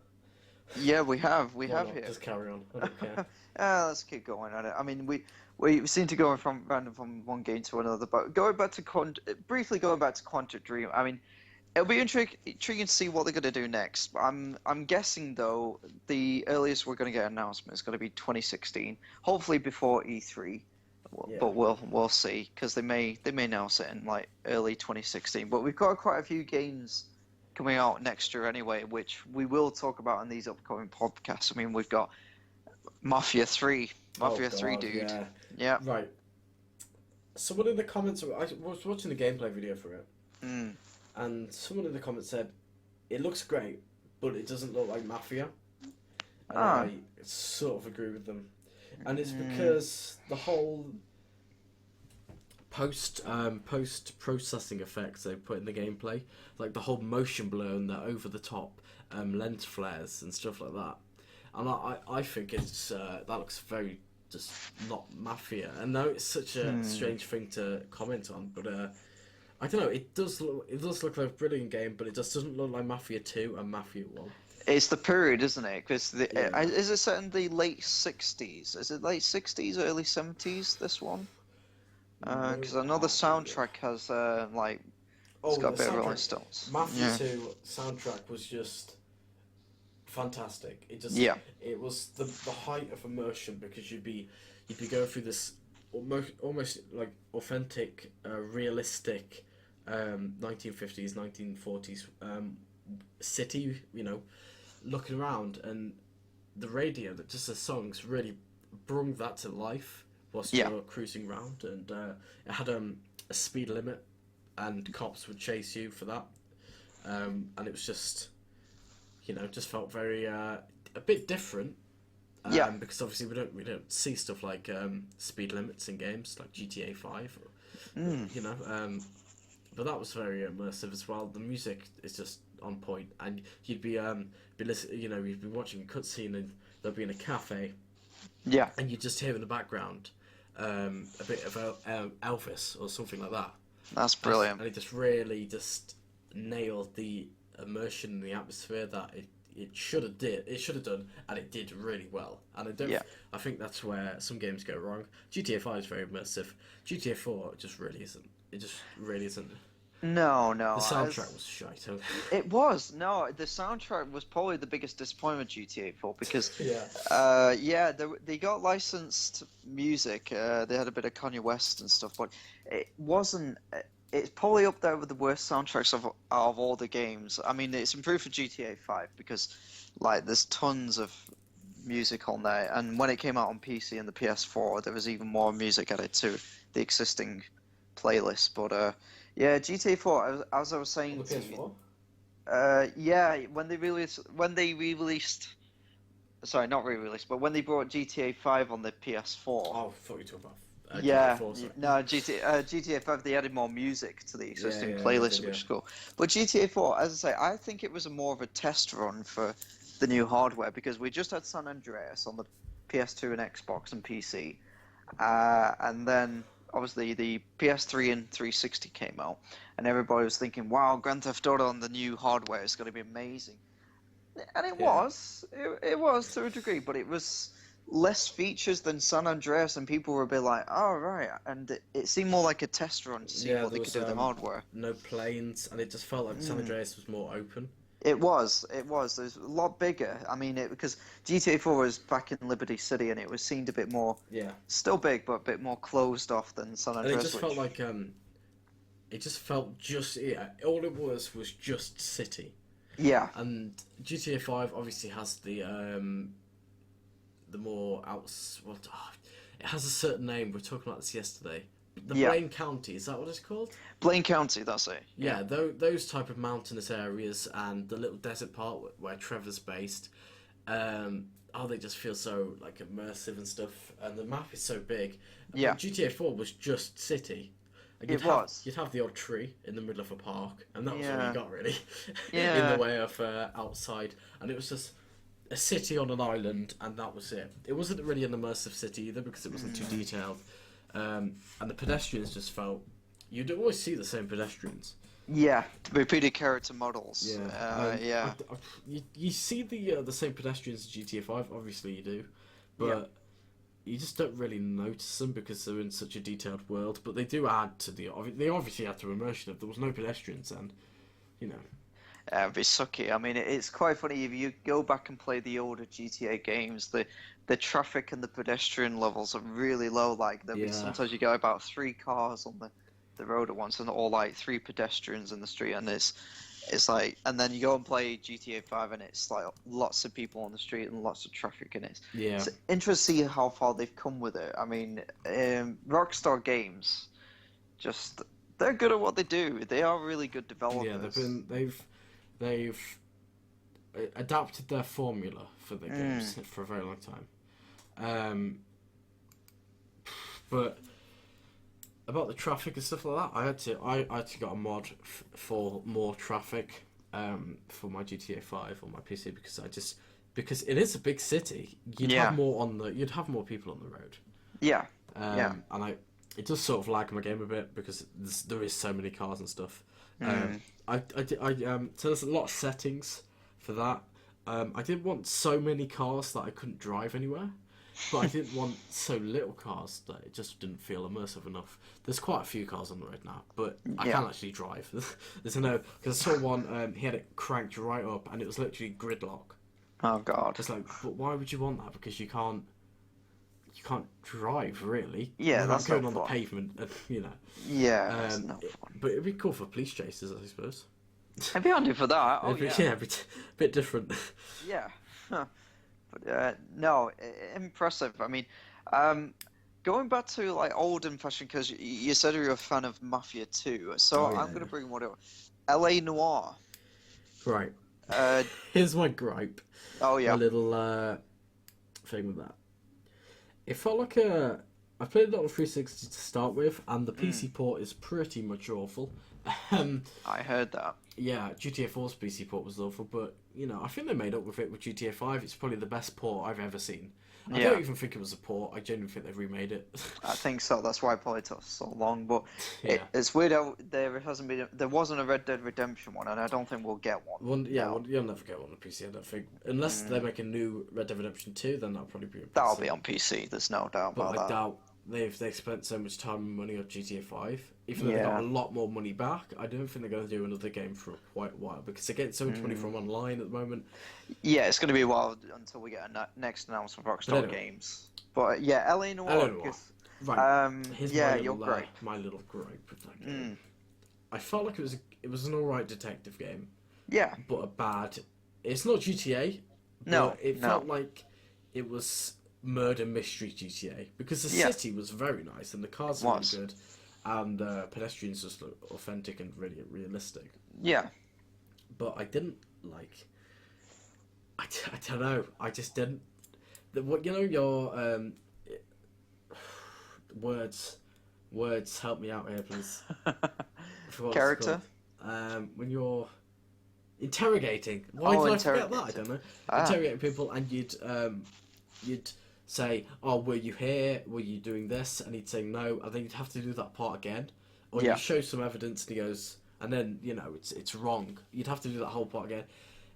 Speaker 2: Yeah, we have here.
Speaker 1: Just carry on. I don't care.
Speaker 2: Let's keep going on it. I mean, we seem to go from one game to another, but briefly going back to Quantum Dream. I mean, it'll be intriguing to see what they're going to do next. I'm guessing though the earliest we're going to get an announcement is going to be 2016, hopefully before E3. But we'll see, because they may announce it in like early 2016. But we've got quite a few games coming out next year anyway, which we will talk about in these upcoming podcasts. I mean, we've got Mafia 3, dude. Yeah.
Speaker 1: Right. Someone in the comments, I was watching the gameplay video for it, and someone in the comments said, it looks great, but it doesn't look like Mafia. And I sort of agree with them. And it's because the whole post-processing effects they put in the gameplay, like the whole motion blur and the over-the-top lens flares and stuff like that. And I think it's that looks very just not Mafia. And though it's such a strange thing to comment on, but I don't know. It does look like a brilliant game, but it just doesn't look like Mafia 2 and Mafia 1.
Speaker 2: It's the period, isn't it? Because is it set in the late 60s? Is it late 60s, early 70s? This one? Because I know the soundtrack has it's got a bit of Rolling Stones.
Speaker 1: Mafia 2 soundtrack was just fantastic. It was the height of immersion, because you'd be going through this almost like authentic, realistic 1950s, 1940s city, looking around, and the radio that just the songs really brought that to life whilst you're cruising around, and it had a speed limit, and cops would chase you for that, and it was just just felt very a bit different, because obviously we don't see stuff like speed limits in games like GTA 5 but that was very immersive as well. The music is just on point, and you'd be listening, you'd be watching a cutscene, and they'll be in a cafe, and you just hear in the background a bit of Elvis or something like that.
Speaker 2: That's brilliant.
Speaker 1: And it just really just nailed the immersion and the atmosphere that it should have done, and it did really well. And I think that's where some games go wrong. GTA 5 is very immersive. GTA 4 just really isn't. It just really isn't.
Speaker 2: No.
Speaker 1: The soundtrack was shite.
Speaker 2: It was. No, the soundtrack was probably the biggest disappointment of GTA 4, because they got licensed music. They had a bit of Kanye West and stuff, but it wasn't. It's probably up there with the worst soundtracks of all the games. I mean, it's improved for GTA 5 because there's tons of music on there, and when it came out on PC and the PS4, there was even more music added to the existing playlist. But GTA 4, as I was saying to you, when they re-released, sorry, not re-released, but when they brought GTA 5 on the PS4.
Speaker 1: Oh, I thought you were talking about
Speaker 2: GTA
Speaker 1: 4, sorry.
Speaker 2: No, GTA 5, they added more music to the existing playlist, which is cool. But GTA 4, as I say, I think it was more of a test run for the new hardware, because we just had San Andreas on the PS2 and Xbox and PC, and then obviously the PS3 and 360 came out, and everybody was thinking, wow, Grand Theft Auto on the new hardware is going to be amazing. And it was to a degree, but it was less features than San Andreas, and people were a bit like, oh, right, and it seemed more like a test run to see what they could do with the hardware.
Speaker 1: No planes, and it just felt like San Andreas was more open.
Speaker 2: It was. It was. It was a lot bigger. I mean, because GTA 4 was back in Liberty City, and it was seemed a bit more,
Speaker 1: Yeah,
Speaker 2: still big, but a bit more closed off than San
Speaker 1: and it
Speaker 2: Andreas.
Speaker 1: just felt like it just felt just all it was just city.
Speaker 2: Yeah,
Speaker 1: And GTA 5 obviously has the more it has a certain name. We were talking about this yesterday. The
Speaker 2: yeah.
Speaker 1: Blaine County, is that what it's called?
Speaker 2: Blaine County, that's it.
Speaker 1: Yeah, those type of mountainous areas and the little desert part where Trevor's based. They just feel so like immersive and stuff. And the map is so big.
Speaker 2: Yeah.
Speaker 1: But GTA 4 was just city. Like you'd have the odd tree in the middle of a park, and that was all you got really.
Speaker 2: Yeah.
Speaker 1: In the way of outside, and it was just a city on an island, and that was it. It wasn't really an immersive city either because it wasn't too detailed, and the pedestrians just felt you'd always see the same pedestrians.
Speaker 2: Yeah, repeated character models.
Speaker 1: Yeah, you see the same pedestrians in GTA 5. Obviously, you do, but you just don't really notice them because they're in such a detailed world. But they do add to they obviously add to immersion. If there was no pedestrians, then
Speaker 2: It'd be sucky. I mean, it's quite funny if you go back and play the older GTA games. The traffic and the pedestrian levels are really low. Like sometimes you get about 3 cars on the road at once, and all like 3 pedestrians in the street, and it's like, and then you go and play GTA 5, and it's like lots of people on the street and lots of traffic, and it's interesting to see how far they've come with it. I mean, Rockstar Games, they're good at what they do. They are really good developers.
Speaker 1: Yeah, they've adapted their formula for the games for a very long time. But about the traffic and stuff like that, I actually got a mod for more traffic for my GTA 5 on my PC because it is a big city. You'd have more people on the road.
Speaker 2: Yeah.
Speaker 1: And it does sort of lag my game a bit because there is so many cars and stuff. So there's a lot of settings for that. I didn't want so many cars that I couldn't drive anywhere. But I didn't want so little cars that it just didn't feel immersive enough. There's quite a few cars on the road now, but I can't actually drive. There's because I saw one, he had it cranked right up, and it was literally gridlock.
Speaker 2: Oh god!
Speaker 1: It's like, but why would you want that? Because you can't drive really.
Speaker 2: Yeah,
Speaker 1: that's going
Speaker 2: not
Speaker 1: on
Speaker 2: fun.
Speaker 1: The pavement,
Speaker 2: Yeah, that's not fun.
Speaker 1: But it'd be cool for police chases, I suppose.
Speaker 2: It'd be handy for that. Oh
Speaker 1: it'd be a bit different.
Speaker 2: Yeah. But no, impressive. I mean, going back to like old and fashion, because you said you're a fan of Mafia 2, so I'm going to bring one up. LA Noire.
Speaker 1: Right. Here's my gripe.
Speaker 2: Oh yeah.
Speaker 1: A little thing with that. It felt like I played it on 360 to start with, and the PC port is pretty much awful.
Speaker 2: I heard that.
Speaker 1: Yeah, GTA 4's PC port was awful, but I think they made up with it with GTA 5. It's probably the best port I've ever seen. I don't even think it was a port. I genuinely think they've remade it.
Speaker 2: I think so. That's why it probably took so long. But it's weird how there wasn't a Red Dead Redemption one, and I don't think we'll get one.
Speaker 1: You'll never get one on PC. I don't think, unless they make a new Red Dead Redemption 2, then that'll probably be on PC.
Speaker 2: That'll be on PC. There's no doubt about that.
Speaker 1: I doubt they've spent so much time and money on GTA 5. Even though they got a lot more money back, I don't think they're going to do another game for quite a while because they're getting so much money from online at the moment.
Speaker 2: Yeah, it's going to be a while until we get a next announcement from Rockstar Games. But yeah, LA Noire.
Speaker 1: Right. Here's
Speaker 2: gripe.
Speaker 1: My little gripe with that game. I felt like it was an alright detective game.
Speaker 2: Yeah.
Speaker 1: But a bad. It's not GTA.
Speaker 2: No.
Speaker 1: It felt like it was murder mystery GTA because the city was very nice and the cars were really good. And pedestrians just look authentic and really realistic.
Speaker 2: Yeah.
Speaker 1: But I didn't like. I don't know. I just didn't. Your words help me out here, please.
Speaker 2: Character.
Speaker 1: When you're interrogating. Why did I forget that? I don't know. Interrogating people, and you'd say, "Oh, were you here? Were you doing this?" And he'd say no, and then you'd have to do that part again, or you show some evidence, and he goes, and then it's wrong. You'd have to do that whole part again.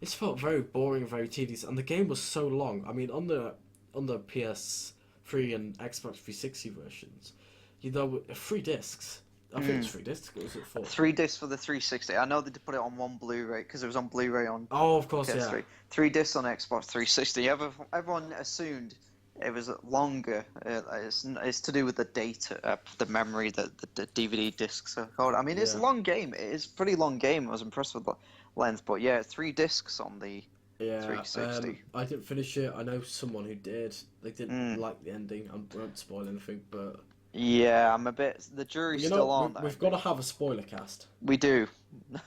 Speaker 1: It felt very boring, very tedious, and the game was so long. I mean, on the PS3 and Xbox 360 versions, 3 discs, I think it was 3 discs. Or was it 4?
Speaker 2: 3 discs for the 360. I know they put it on one Blu-ray because it was on Blu-ray on
Speaker 1: Oh, of course,
Speaker 2: PS3.
Speaker 1: yeah.
Speaker 2: 3 discs on Xbox 360. Everyone assumed it was longer. It's to do with the data, the memory that the DVD discs are called. I mean, it's a
Speaker 1: Yeah.
Speaker 2: long game. It is a pretty long game. I was impressed with the length, but yeah, 3 discs on the
Speaker 1: Yeah,
Speaker 2: 360.
Speaker 1: I didn't finish it. I know someone who did. They didn't
Speaker 2: Mm.
Speaker 1: like the ending. I won't spoil anything, but
Speaker 2: Yeah, I'm a bit. The jury's
Speaker 1: you
Speaker 2: still
Speaker 1: know,
Speaker 2: on that.
Speaker 1: we've got to have a spoiler cast.
Speaker 2: We do.
Speaker 1: But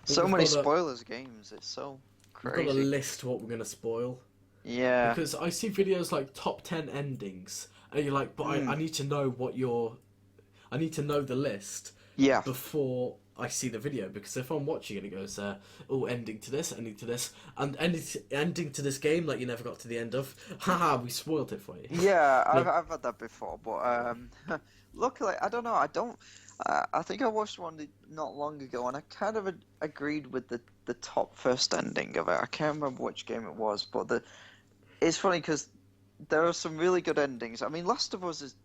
Speaker 2: So
Speaker 1: we've
Speaker 2: many
Speaker 1: got to
Speaker 2: spoilers games. It's so
Speaker 1: we've got to
Speaker 2: crazy.
Speaker 1: list what we're gonna spoil
Speaker 2: Yeah.
Speaker 1: because I see videos like top 10 endings, and you're like, but I need to know I need to know the list
Speaker 2: Yeah.
Speaker 1: before I see the video, because if I'm watching it, it goes, oh, ending to this, ending to this, and ending to this game that you never got to the end of. Haha, we spoiled it for you.
Speaker 2: Yeah,
Speaker 1: Like,
Speaker 2: I've had that before, but luckily I don't know. I don't. I think I watched one not long ago, and I kind of agreed with the top first ending of it. I can't remember which game it was, but it's funny because there are some really good endings. I mean, Last of Us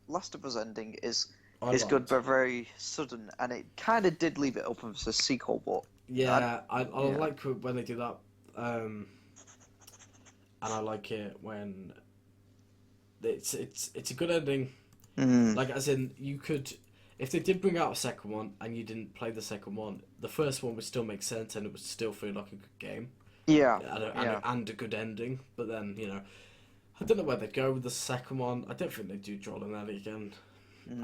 Speaker 2: ending is
Speaker 1: I
Speaker 2: good,
Speaker 1: liked.
Speaker 2: but very sudden, and it kind of did leave it open for a sequel. But
Speaker 1: Yeah, I
Speaker 2: yeah.
Speaker 1: like when they do that, and I like it when it's a good ending.
Speaker 2: Mm.
Speaker 1: Like, as in, you could, if they did bring out a second one and you didn't play the second one, the first one would still make sense and it would still feel like a good game
Speaker 2: Yeah,
Speaker 1: and a good ending. But then, I don't know where they'd go with the second one. I don't think they do Joel and Ellie again.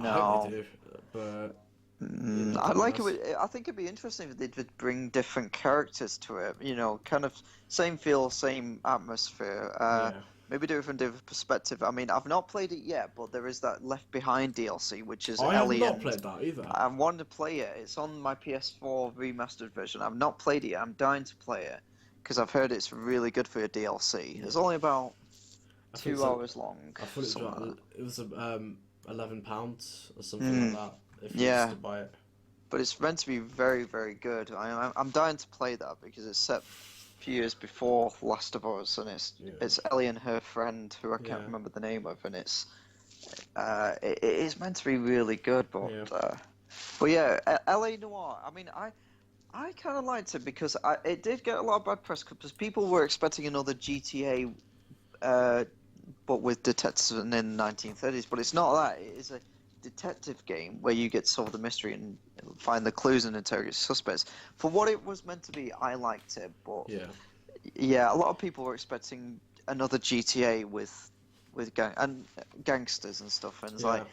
Speaker 1: I hope
Speaker 2: no.
Speaker 1: they do, but
Speaker 2: I'd
Speaker 1: that'd be
Speaker 2: like it.
Speaker 1: nice.
Speaker 2: I think it'd be interesting if they would bring different characters to it. Kind of same feel, same atmosphere.
Speaker 1: Yeah.
Speaker 2: Maybe do it from a different perspective. I mean, I've not played it yet, but there is that Left Behind DLC, which is
Speaker 1: I have
Speaker 2: Ellie,
Speaker 1: not
Speaker 2: and
Speaker 1: played that either.
Speaker 2: I wanted to play it. It's on my PS4 remastered version. I've not played it yet. I'm dying to play it because I've heard it's really good for a DLC. It's only about
Speaker 1: I think
Speaker 2: 2 hours long.
Speaker 1: I thought it was £11 or something like that if you
Speaker 2: Yeah.
Speaker 1: used to buy it.
Speaker 2: But it's meant to be very, very good. I'm dying to play that because it's set a few years before Last of Us, and it's Ellie and her friend, who I can't
Speaker 1: Yeah.
Speaker 2: remember the name of, and it is meant to be really good. But yeah, LA Noire. I mean, I kind of liked it because it did get a lot of bad press because people were expecting another GTA, but with detectives in the 1930s. But it's not that. It is a detective game where you get to solve the mystery and find the clues and interrogate suspects. For what it was meant to be, I liked it. But yeah, a lot of people were expecting another GTA with gangsters and stuff, and it's like,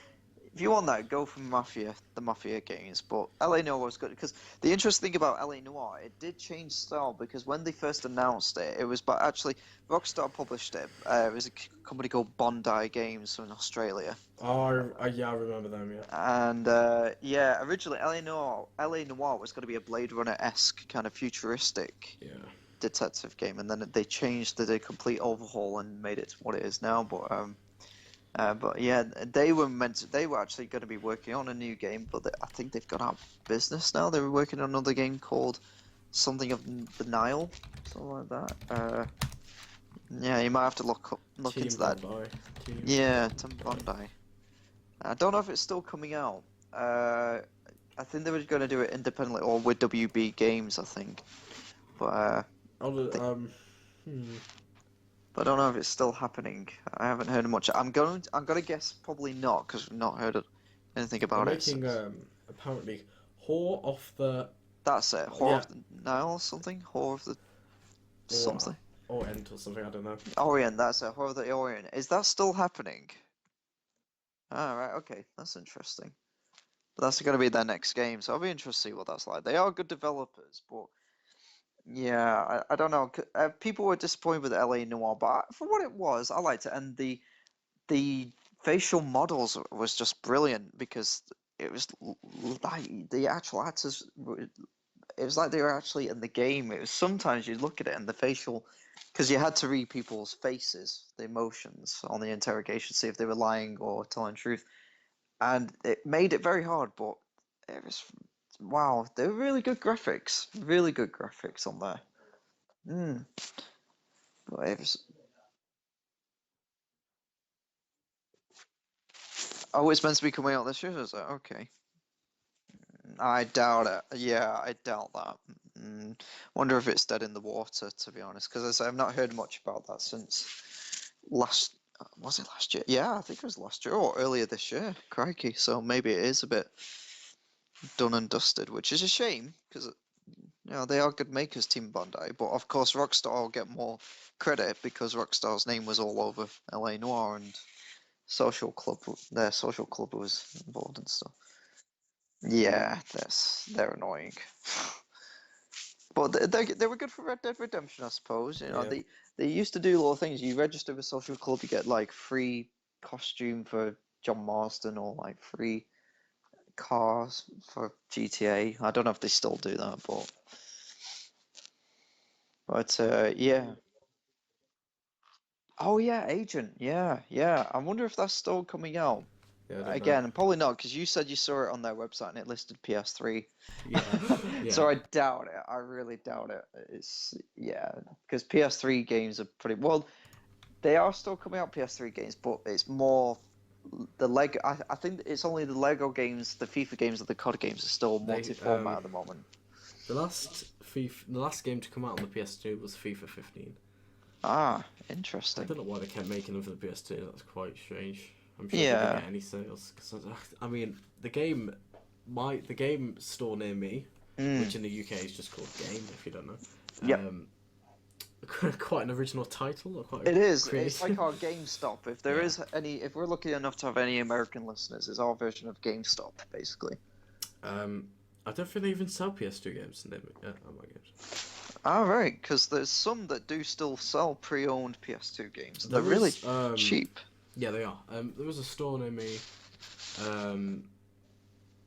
Speaker 2: if you want that, go for the Mafia games. But LA Noire was good because the interesting thing about LA Noire, it did change style because when they first announced it, it was actually Rockstar published it. It was a company called Bondi Games in Australia.
Speaker 1: Oh, yeah, I remember them. Yeah.
Speaker 2: And originally LA Noire was going to be a Blade Runner-esque kind of futuristic detective game, and then they changed, did a complete overhaul and made it to what it is now. But yeah, they were actually going to be working on a new game, but I think they've gone out of business now. They were working on another game called something of the Nile, something like that. Yeah, you might have to look into that. Yeah, Tim Bondi. I don't know if it's still coming out. I think they were going to do it independently or with WB Games, I think. But But I don't know if it's still happening. I haven't heard much. I'm gonna guess probably not because we've not heard anything about
Speaker 1: They're
Speaker 2: it.
Speaker 1: making apparently Whore of the.
Speaker 2: That's it. Whore of the Nile or something. Whore of the something.
Speaker 1: Orient or something. I don't know.
Speaker 2: Orient. That's it. Whore of the Orient. Is that still happening? Ah, right. Okay, that's interesting. But that's gonna be their next game, so I'll be interested to see what that's like. They are good developers, but. Yeah, I don't know. People were disappointed with LA Noire, but for what it was, I liked it. And the facial models was just brilliant because it was like the actual actors. It was like they were actually in the game. It was sometimes you look at it and the facial, because you had to read people's faces, the emotions on the interrogation, see if they were lying or telling truth, and it made it very hard. But it was. Wow, they were really good graphics. Really good graphics on there. But it was. Oh, it's meant to be coming out this year, is it? Okay. I doubt it. Yeah, I doubt that. Wonder if it's dead in the water, to be honest, because I've not heard much about that since last. Was it last year? Yeah, I think it was last year or earlier this year. Crikey! So maybe it is a bit done and dusted, which is a shame because they are good makers, Team Bandai. But of course, Rockstar will get more credit because Rockstar's name was all over LA Noire and Social Club. Their Social Club was involved and stuff. Yeah, they're annoying. But they were good for Red Dead Redemption, I suppose.
Speaker 1: Yeah.
Speaker 2: They used to do little things. You register with Social Club, you get like free costume for John Marston or like free cars for GTA. I don't know if they still do that, but yeah. Oh yeah, Agent. Yeah, yeah. I wonder if that's still coming out.
Speaker 1: Yeah, I don't know.
Speaker 2: Again, probably not, because you said you saw it on their website and it listed PS3.
Speaker 1: Yeah, yeah.
Speaker 2: So I doubt it. I really doubt it. Yeah, because PS3 games are pretty well. They are still coming out PS3 games, but it's more the Lego. I think it's only the Lego games, the FIFA games, and the COD games are still multi-format at the moment.
Speaker 1: The last game to come out on the PS2 was FIFA 15.
Speaker 2: Ah,
Speaker 1: I
Speaker 2: interesting.
Speaker 1: don't know why they kept making them for the PS2. That's quite strange. I'm sure they
Speaker 2: Yeah.
Speaker 1: didn't get any sales because I mean the game store near me, which in the UK is just called Game if you don't know.
Speaker 2: Yep.
Speaker 1: Quite an original title. Or quite
Speaker 2: It is.
Speaker 1: creative.
Speaker 2: It's like our GameStop. If there is any, if we're lucky enough to have any American listeners, it's our version of GameStop, basically.
Speaker 1: I don't think they even sell PS2 games on my games.
Speaker 2: Ah, right, because there's some that do still sell pre-owned PS2 games. They're
Speaker 1: There
Speaker 2: really
Speaker 1: is,
Speaker 2: cheap.
Speaker 1: Yeah, they are. There was a store near me.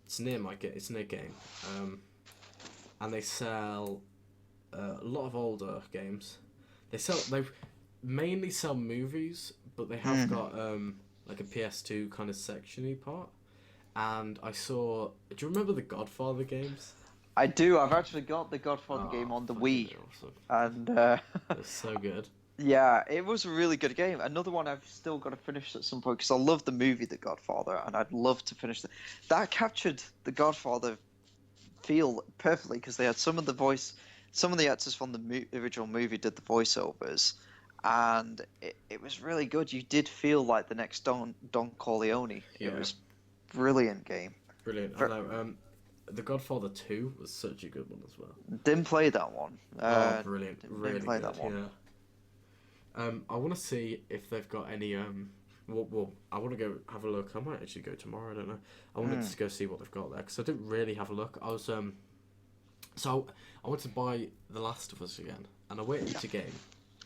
Speaker 1: It's near Game. And they sell a lot of older games. They mainly sell movies, but they have got like a PS2 kind of sectiony part. And I saw. Do you remember the Godfather games?
Speaker 2: I do. I've actually got the Godfather game on the Wii,
Speaker 1: awesome.
Speaker 2: and
Speaker 1: It's so good.
Speaker 2: yeah, it was a really good game. Another one I've still got to finish at some point because I love the movie The Godfather, and I'd love to finish that. Captured the Godfather feel perfectly because they had some of the actors from the original movie did the voiceovers, and it was really good. You did feel like the next Don Corleone.
Speaker 1: Yeah.
Speaker 2: It was brilliant game.
Speaker 1: Brilliant. I know. The Godfather 2 was such a good one as well.
Speaker 2: Didn't play that one.
Speaker 1: Brilliant.
Speaker 2: Didn't
Speaker 1: Really
Speaker 2: play
Speaker 1: good.
Speaker 2: that one.
Speaker 1: Yeah. I want to see if they've got any. Well, I want to go have a look. I might actually go tomorrow. I don't know. I wanted to go see what they've got there because I didn't really have a look. I was so I wanted to buy The Last of Us again, and I waited to game.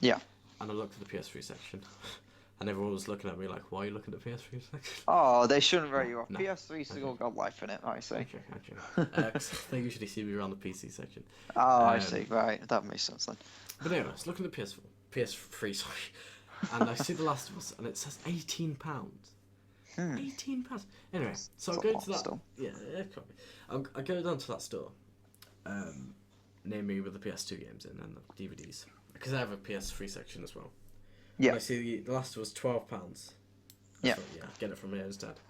Speaker 2: Yeah.
Speaker 1: And I looked at the PS3 section, and everyone was looking at me like, "Why are you looking at the PS3 section?"
Speaker 2: Oh, they shouldn't write you off.
Speaker 1: No.
Speaker 2: PS3 still got life in it, I say.
Speaker 1: Okay. 'Cause they usually see me around the PC section.
Speaker 2: Oh, I see. Right, that makes sense then.
Speaker 1: But anyway, I was looking at the PS3, sorry, and I see The Last of Us, and it says £18. £18. Anyway, so I go to that.
Speaker 2: Still.
Speaker 1: Yeah, I go down to that store, near me with the PS2 games in and the DVDs, because I have a PS3 section as well.
Speaker 2: Yeah.
Speaker 1: And I see The Last of Us £12.
Speaker 2: Yeah.
Speaker 1: Thought, yeah, get it from here instead.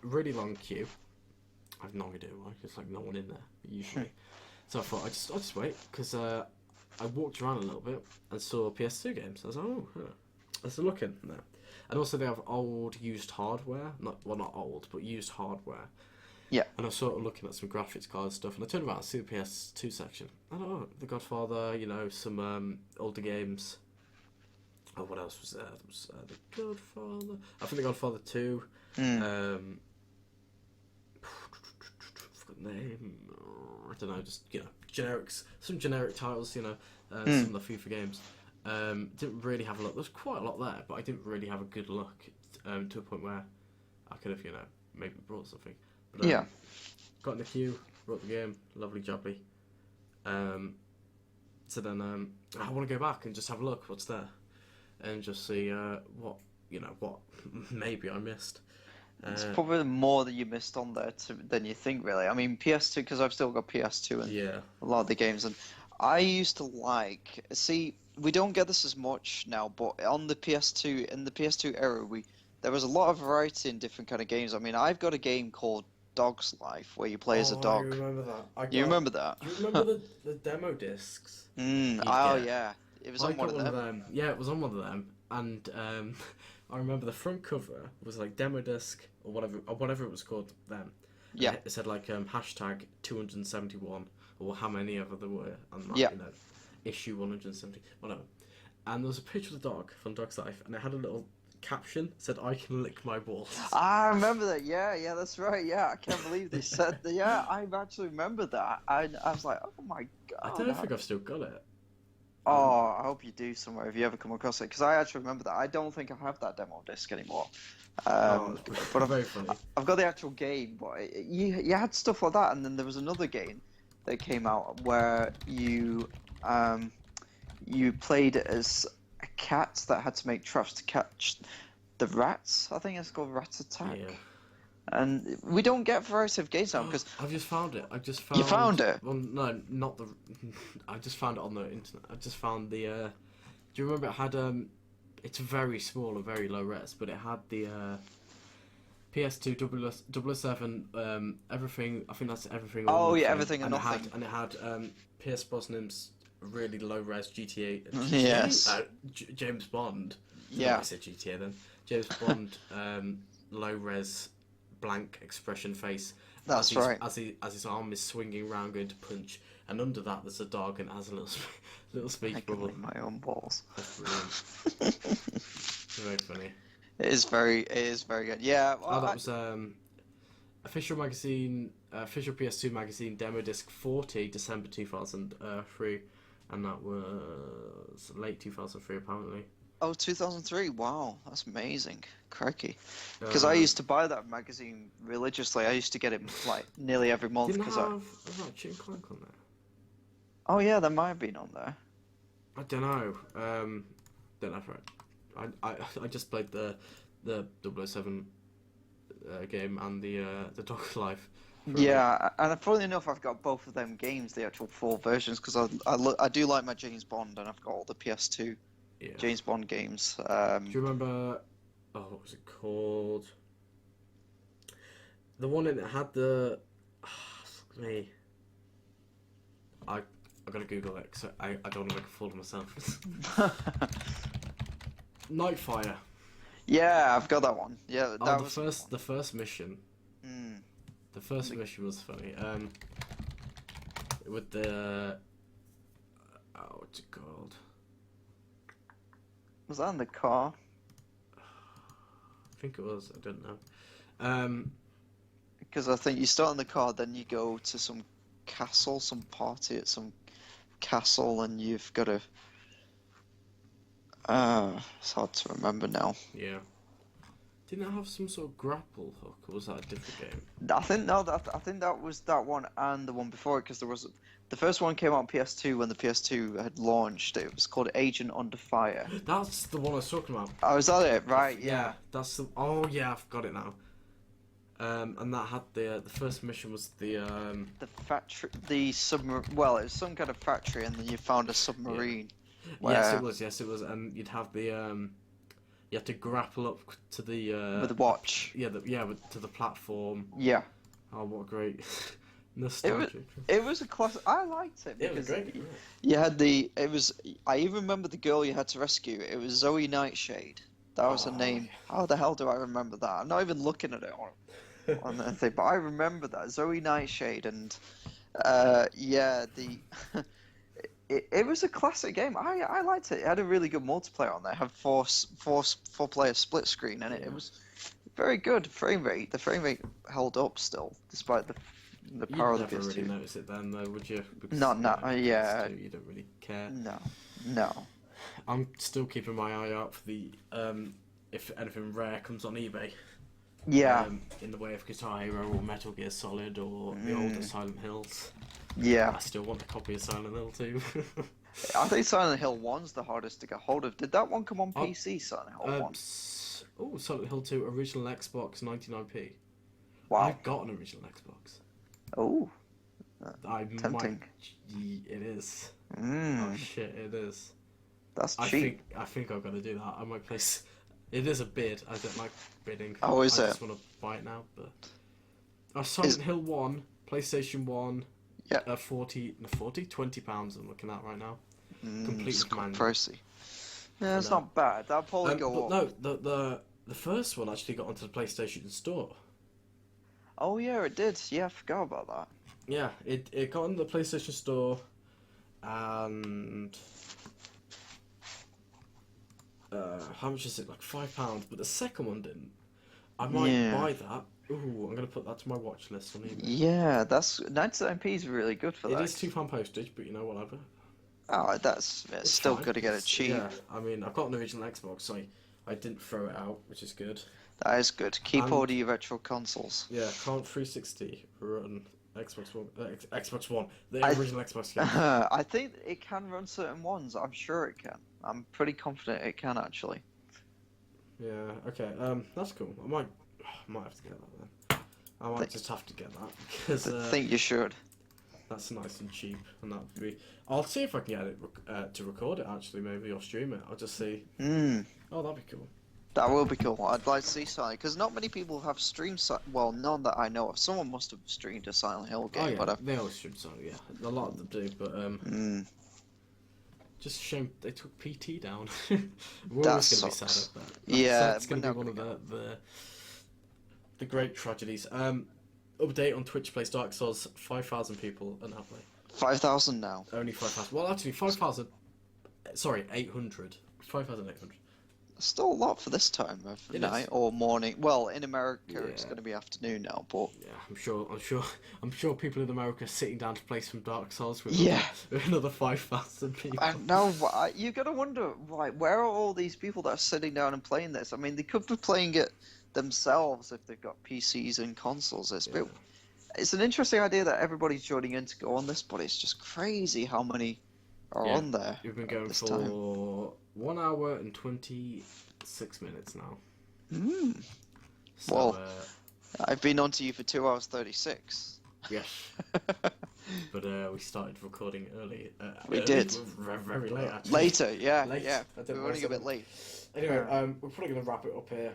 Speaker 1: Really long queue. I have no idea why. There's like no one in there usually. So I thought I'll just wait because I walked around a little bit and saw PS2 games. I was like, oh, yeah. Let's look in there. And also they have old used hardware. Not old, but used hardware.
Speaker 2: Yeah.
Speaker 1: And I was sort of looking at some graphics card stuff, and I turned around and see the PS2 section. I don't know, The Godfather, some older games. Oh, what else was there? There was The Godfather. I think The Godfather 2. Forgot the name. I don't know, just generics, some generic titles. Some of the FIFA games. Didn't really have a look. There's quite a lot there, but I didn't really have a good look to a point where I could have maybe brought something. But,
Speaker 2: Yeah.
Speaker 1: Got in the queue, brought the game, lovely jubbly. So then I want to go back and just have a look what's there, and just see what maybe I missed.
Speaker 2: It's probably more that you missed on there than you think, really. I mean, PS2, because I've still got PS2 and a lot of the games, and I used to see, we don't get this as much now, but on the PS2, in the PS2 era, there was a lot of variety in different kind of games. I mean, I've got a game called Dog's Life, where you play as a
Speaker 1: I
Speaker 2: dog.
Speaker 1: remember that.
Speaker 2: You remember that?
Speaker 1: Do you remember the demo discs?
Speaker 2: Oh yeah, it was
Speaker 1: I
Speaker 2: on one
Speaker 1: got
Speaker 2: of them.
Speaker 1: Yeah, it was on one of them, and I remember the front cover was like demo disc or whatever it was called then.
Speaker 2: Yeah.
Speaker 1: It said like hashtag 271 or how many ever there were, and like,
Speaker 2: Yeah.
Speaker 1: issue 170, whatever. And there was a picture of the dog from Dog's Life, and it had a little caption that said, "I can lick my balls."
Speaker 2: I remember that. Yeah, that's right. Yeah, I can't believe they said that. Yeah, I actually remember that. I was like, oh my god.
Speaker 1: I don't think I've still got it.
Speaker 2: Oh, I hope you do somewhere if you ever come across it, because I actually remember that. I don't think I have that demo disc anymore. But
Speaker 1: very funny.
Speaker 2: I've got the actual game, but you had stuff like that, and then there was another game that came out where you played as a cat that had to make traps to catch the rats. I think it's called Rat Attack.
Speaker 1: Yeah.
Speaker 2: And we don't get variety of games now because
Speaker 1: I've just found it.
Speaker 2: You found it?
Speaker 1: Well, no, not the. I just found it on the internet. I just found the. Do you remember it had It's very small and very low res, but it had the PS2 007 everything. I think that's everything.
Speaker 2: Oh yeah, everything and nothing.
Speaker 1: And it had Pierce Brosnan's really low res GTA.
Speaker 2: Yes.
Speaker 1: James Bond.
Speaker 2: Yeah.
Speaker 1: I said GTA then. James Bond low res blank expression face.
Speaker 2: That's right.
Speaker 1: As his arm is swinging around going to punch, and under that there's a dog and it has a little speech
Speaker 2: I can
Speaker 1: bubble.
Speaker 2: lick my own balls.
Speaker 1: That's brilliant. Very funny.
Speaker 2: It is very good. Yeah. Well,
Speaker 1: That was official PS2 magazine demo disc 40 December 2003, and that was late 2003 apparently.
Speaker 2: Oh, 2003. Wow, that's amazing. Crikey. Because I used to buy that magazine religiously. I used to get it like nearly every month.
Speaker 1: Didn't have Ratchet and Clank on there?
Speaker 2: Oh yeah, that might have been on there.
Speaker 1: I don't know. Don't know for it. I just played the 007 game and the Dog's Life.
Speaker 2: Yeah, and funnily enough, I've got both of them games, the actual full versions, because I do like my James Bond, and I've got all the PS2 James Bond games.
Speaker 1: Do you remember? Oh, what was it called? The one that had the. Fuck me. I gotta Google it because I don't want to make a fool of myself. Nightfire.
Speaker 2: Yeah, I've got that one. Yeah, that
Speaker 1: was the first mission. The first mission was funny. With the what's it called?
Speaker 2: Was that in the car?
Speaker 1: I think it was. I don't know.
Speaker 2: Because I think you start in the car, then you go to some castle, some party at some castle, and you've got to. It's hard to remember now.
Speaker 1: Yeah. Didn't it have some sort of grapple hook, or was that a different game?
Speaker 2: I think that was that one and the one before it, because there was the first one came out on PS2 when the PS2 had launched. It was called Agent Under Fire.
Speaker 1: That's the one I was talking about.
Speaker 2: Oh, is that it? Right, yeah.
Speaker 1: That's the. Oh yeah, I've got it now. And that had the first mission was the
Speaker 2: factory, the submarine. Well, it was some kind of factory, and then you found a submarine.
Speaker 1: Yeah.
Speaker 2: Where...
Speaker 1: Yes, it was, and you'd have the you had to grapple up to the
Speaker 2: with the watch.
Speaker 1: Yeah, to the platform.
Speaker 2: Yeah.
Speaker 1: Oh, what great nostalgic.
Speaker 2: It was a classic. I liked it because
Speaker 1: it was great.
Speaker 2: You had the. It was. I even remember the girl you had to rescue. It was Zoe Nightshade. That was her name. How the hell do I remember that? I'm not even looking at it on the thing, but I remember that Zoe Nightshade, and it was a classic game. I liked it. It had a really good multiplayer on there. It had four player split screen, and it was very good frame rate. The frame rate held up still, despite the power of the PS2.
Speaker 1: You'd never really notice it then, though, would you? Because,
Speaker 2: yeah.
Speaker 1: You don't really care.
Speaker 2: No.
Speaker 1: I'm still keeping my eye out for the if anything rare comes on eBay.
Speaker 2: Yeah.
Speaker 1: In the way of Guitar Hero or Metal Gear Solid or the older Silent Hills.
Speaker 2: Yeah.
Speaker 1: I still want a copy of Silent Hill 2.
Speaker 2: I think Silent Hill 1's the hardest to get hold of. Did that one come on PC, Silent Hill 1?
Speaker 1: Silent Hill 2 original Xbox 99p.
Speaker 2: Wow.
Speaker 1: I've got an original Xbox.
Speaker 2: Oh.
Speaker 1: Tempting. It is. Oh shit, it is.
Speaker 2: That's cheap.
Speaker 1: I think I've got to do that. I might place. It is a bid. I don't like bidding.
Speaker 2: Oh, is it?
Speaker 1: I just want to buy it now, but. Silent Hill 1, PlayStation 1,
Speaker 2: Yeah.
Speaker 1: £20 I'm looking at right now.
Speaker 2: It's quite
Speaker 1: manual.
Speaker 2: pricey. Yeah, it's not bad. That'll probably go up.
Speaker 1: No, the first one actually got onto the PlayStation Store.
Speaker 2: Oh yeah, it did. Yeah, I forgot about that.
Speaker 1: Yeah, it got on the PlayStation Store, and how much is it? Like £5. But the second one didn't. I might buy that. Ooh, I'm gonna put that to my watch list on eBay.
Speaker 2: Yeah, that's 99p is really good for that.
Speaker 1: It is £2 postage, but you know, whatever.
Speaker 2: Oh, it's still
Speaker 1: fine.
Speaker 2: good to get it cheap.
Speaker 1: Yeah, I mean, I've got an original Xbox, so I didn't throw it out, which is good.
Speaker 2: That is good. Keep all your retro consoles.
Speaker 1: Yeah, can't 360 run Xbox One? Xbox One, the original Xbox game.
Speaker 2: I think it can run certain ones. I'm sure it can. I'm pretty confident it can actually.
Speaker 1: Yeah. Okay. That's cool. I might have to get that then. I might just have to get that because
Speaker 2: I think you should.
Speaker 1: That's nice and cheap, and that would be. I'll see if I can get it to record it actually, maybe, or stream it. I'll just see. Oh, that'd be cool.
Speaker 2: That will be cool. I'd like to see something because not many people have streamed. Well, none that I know of. Someone must have streamed a Silent Hill game.
Speaker 1: Oh yeah,
Speaker 2: but
Speaker 1: they always stream something. Yeah, a lot of them do, but just a shame they took PT down. We're always gonna be sad at that.
Speaker 2: Yeah,
Speaker 1: it's gonna be one of the great tragedies. Update on Twitch plays Dark Souls. 5,000 people are now playing.
Speaker 2: 5,000 now.
Speaker 1: Only 5,000. Well, actually, 5,000. Sorry, 800. 5,800.
Speaker 2: Still a lot for this time of night or morning. Well, in America, it's going to be afternoon now, but
Speaker 1: yeah, I'm sure people in America are sitting down to play some Dark Souls with another 5,000 people.
Speaker 2: I know. You got to wonder, like, where are all these people that are sitting down and playing this? I mean, they could be playing it themselves if they've got PCs and consoles. It's an interesting idea that everybody's joining in to go on this, but it's just crazy how many are on there.
Speaker 1: We've been going for 1 hour and 26 minutes now. So,
Speaker 2: well, I've been on to you for 2 hours 36.
Speaker 1: Yes. But we started recording early.
Speaker 2: We did.
Speaker 1: Very late, actually.
Speaker 2: Later, yeah.
Speaker 1: We're
Speaker 2: running a bit late.
Speaker 1: Anyway, we're probably going to wrap it up here.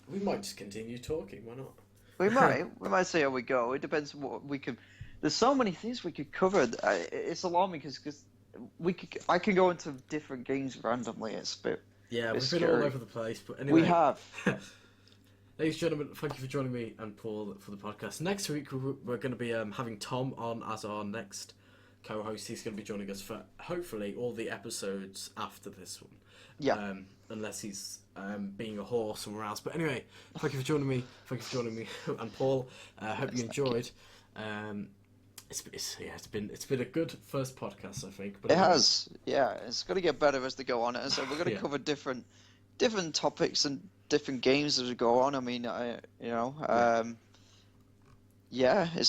Speaker 1: We might just continue talking, why not?
Speaker 2: We might see how we go. It depends what we could. There's so many things we could cover. It's alarming because I can go into different games randomly. It's a bit.
Speaker 1: Yeah, we've
Speaker 2: scary.
Speaker 1: been all over the place, but anyway.
Speaker 2: We have.
Speaker 1: Ladies and gentlemen, thank you for joining me and Paul for the podcast. Next week we're going to be having Tom on as our next co-host. He's going to be joining us for hopefully all the episodes after this one.
Speaker 2: Yeah.
Speaker 1: Unless he's being a whore somewhere else. But anyway, thank you for joining me. And Paul. Hope you enjoyed. It's been a good first podcast, I think. But
Speaker 2: it has. Yeah, it's going to get better as they go on. And so we're going to cover different topics and different games as we go on. I mean, it's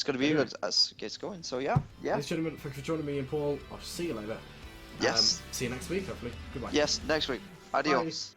Speaker 2: going to be good as it gets going. So yeah.
Speaker 1: Ladies and gentlemen, thank you for joining me and Paul. I'll see you later.
Speaker 2: Yes.
Speaker 1: See you next week, hopefully. Goodbye.
Speaker 2: Yes, next week. Adios.
Speaker 1: Bye.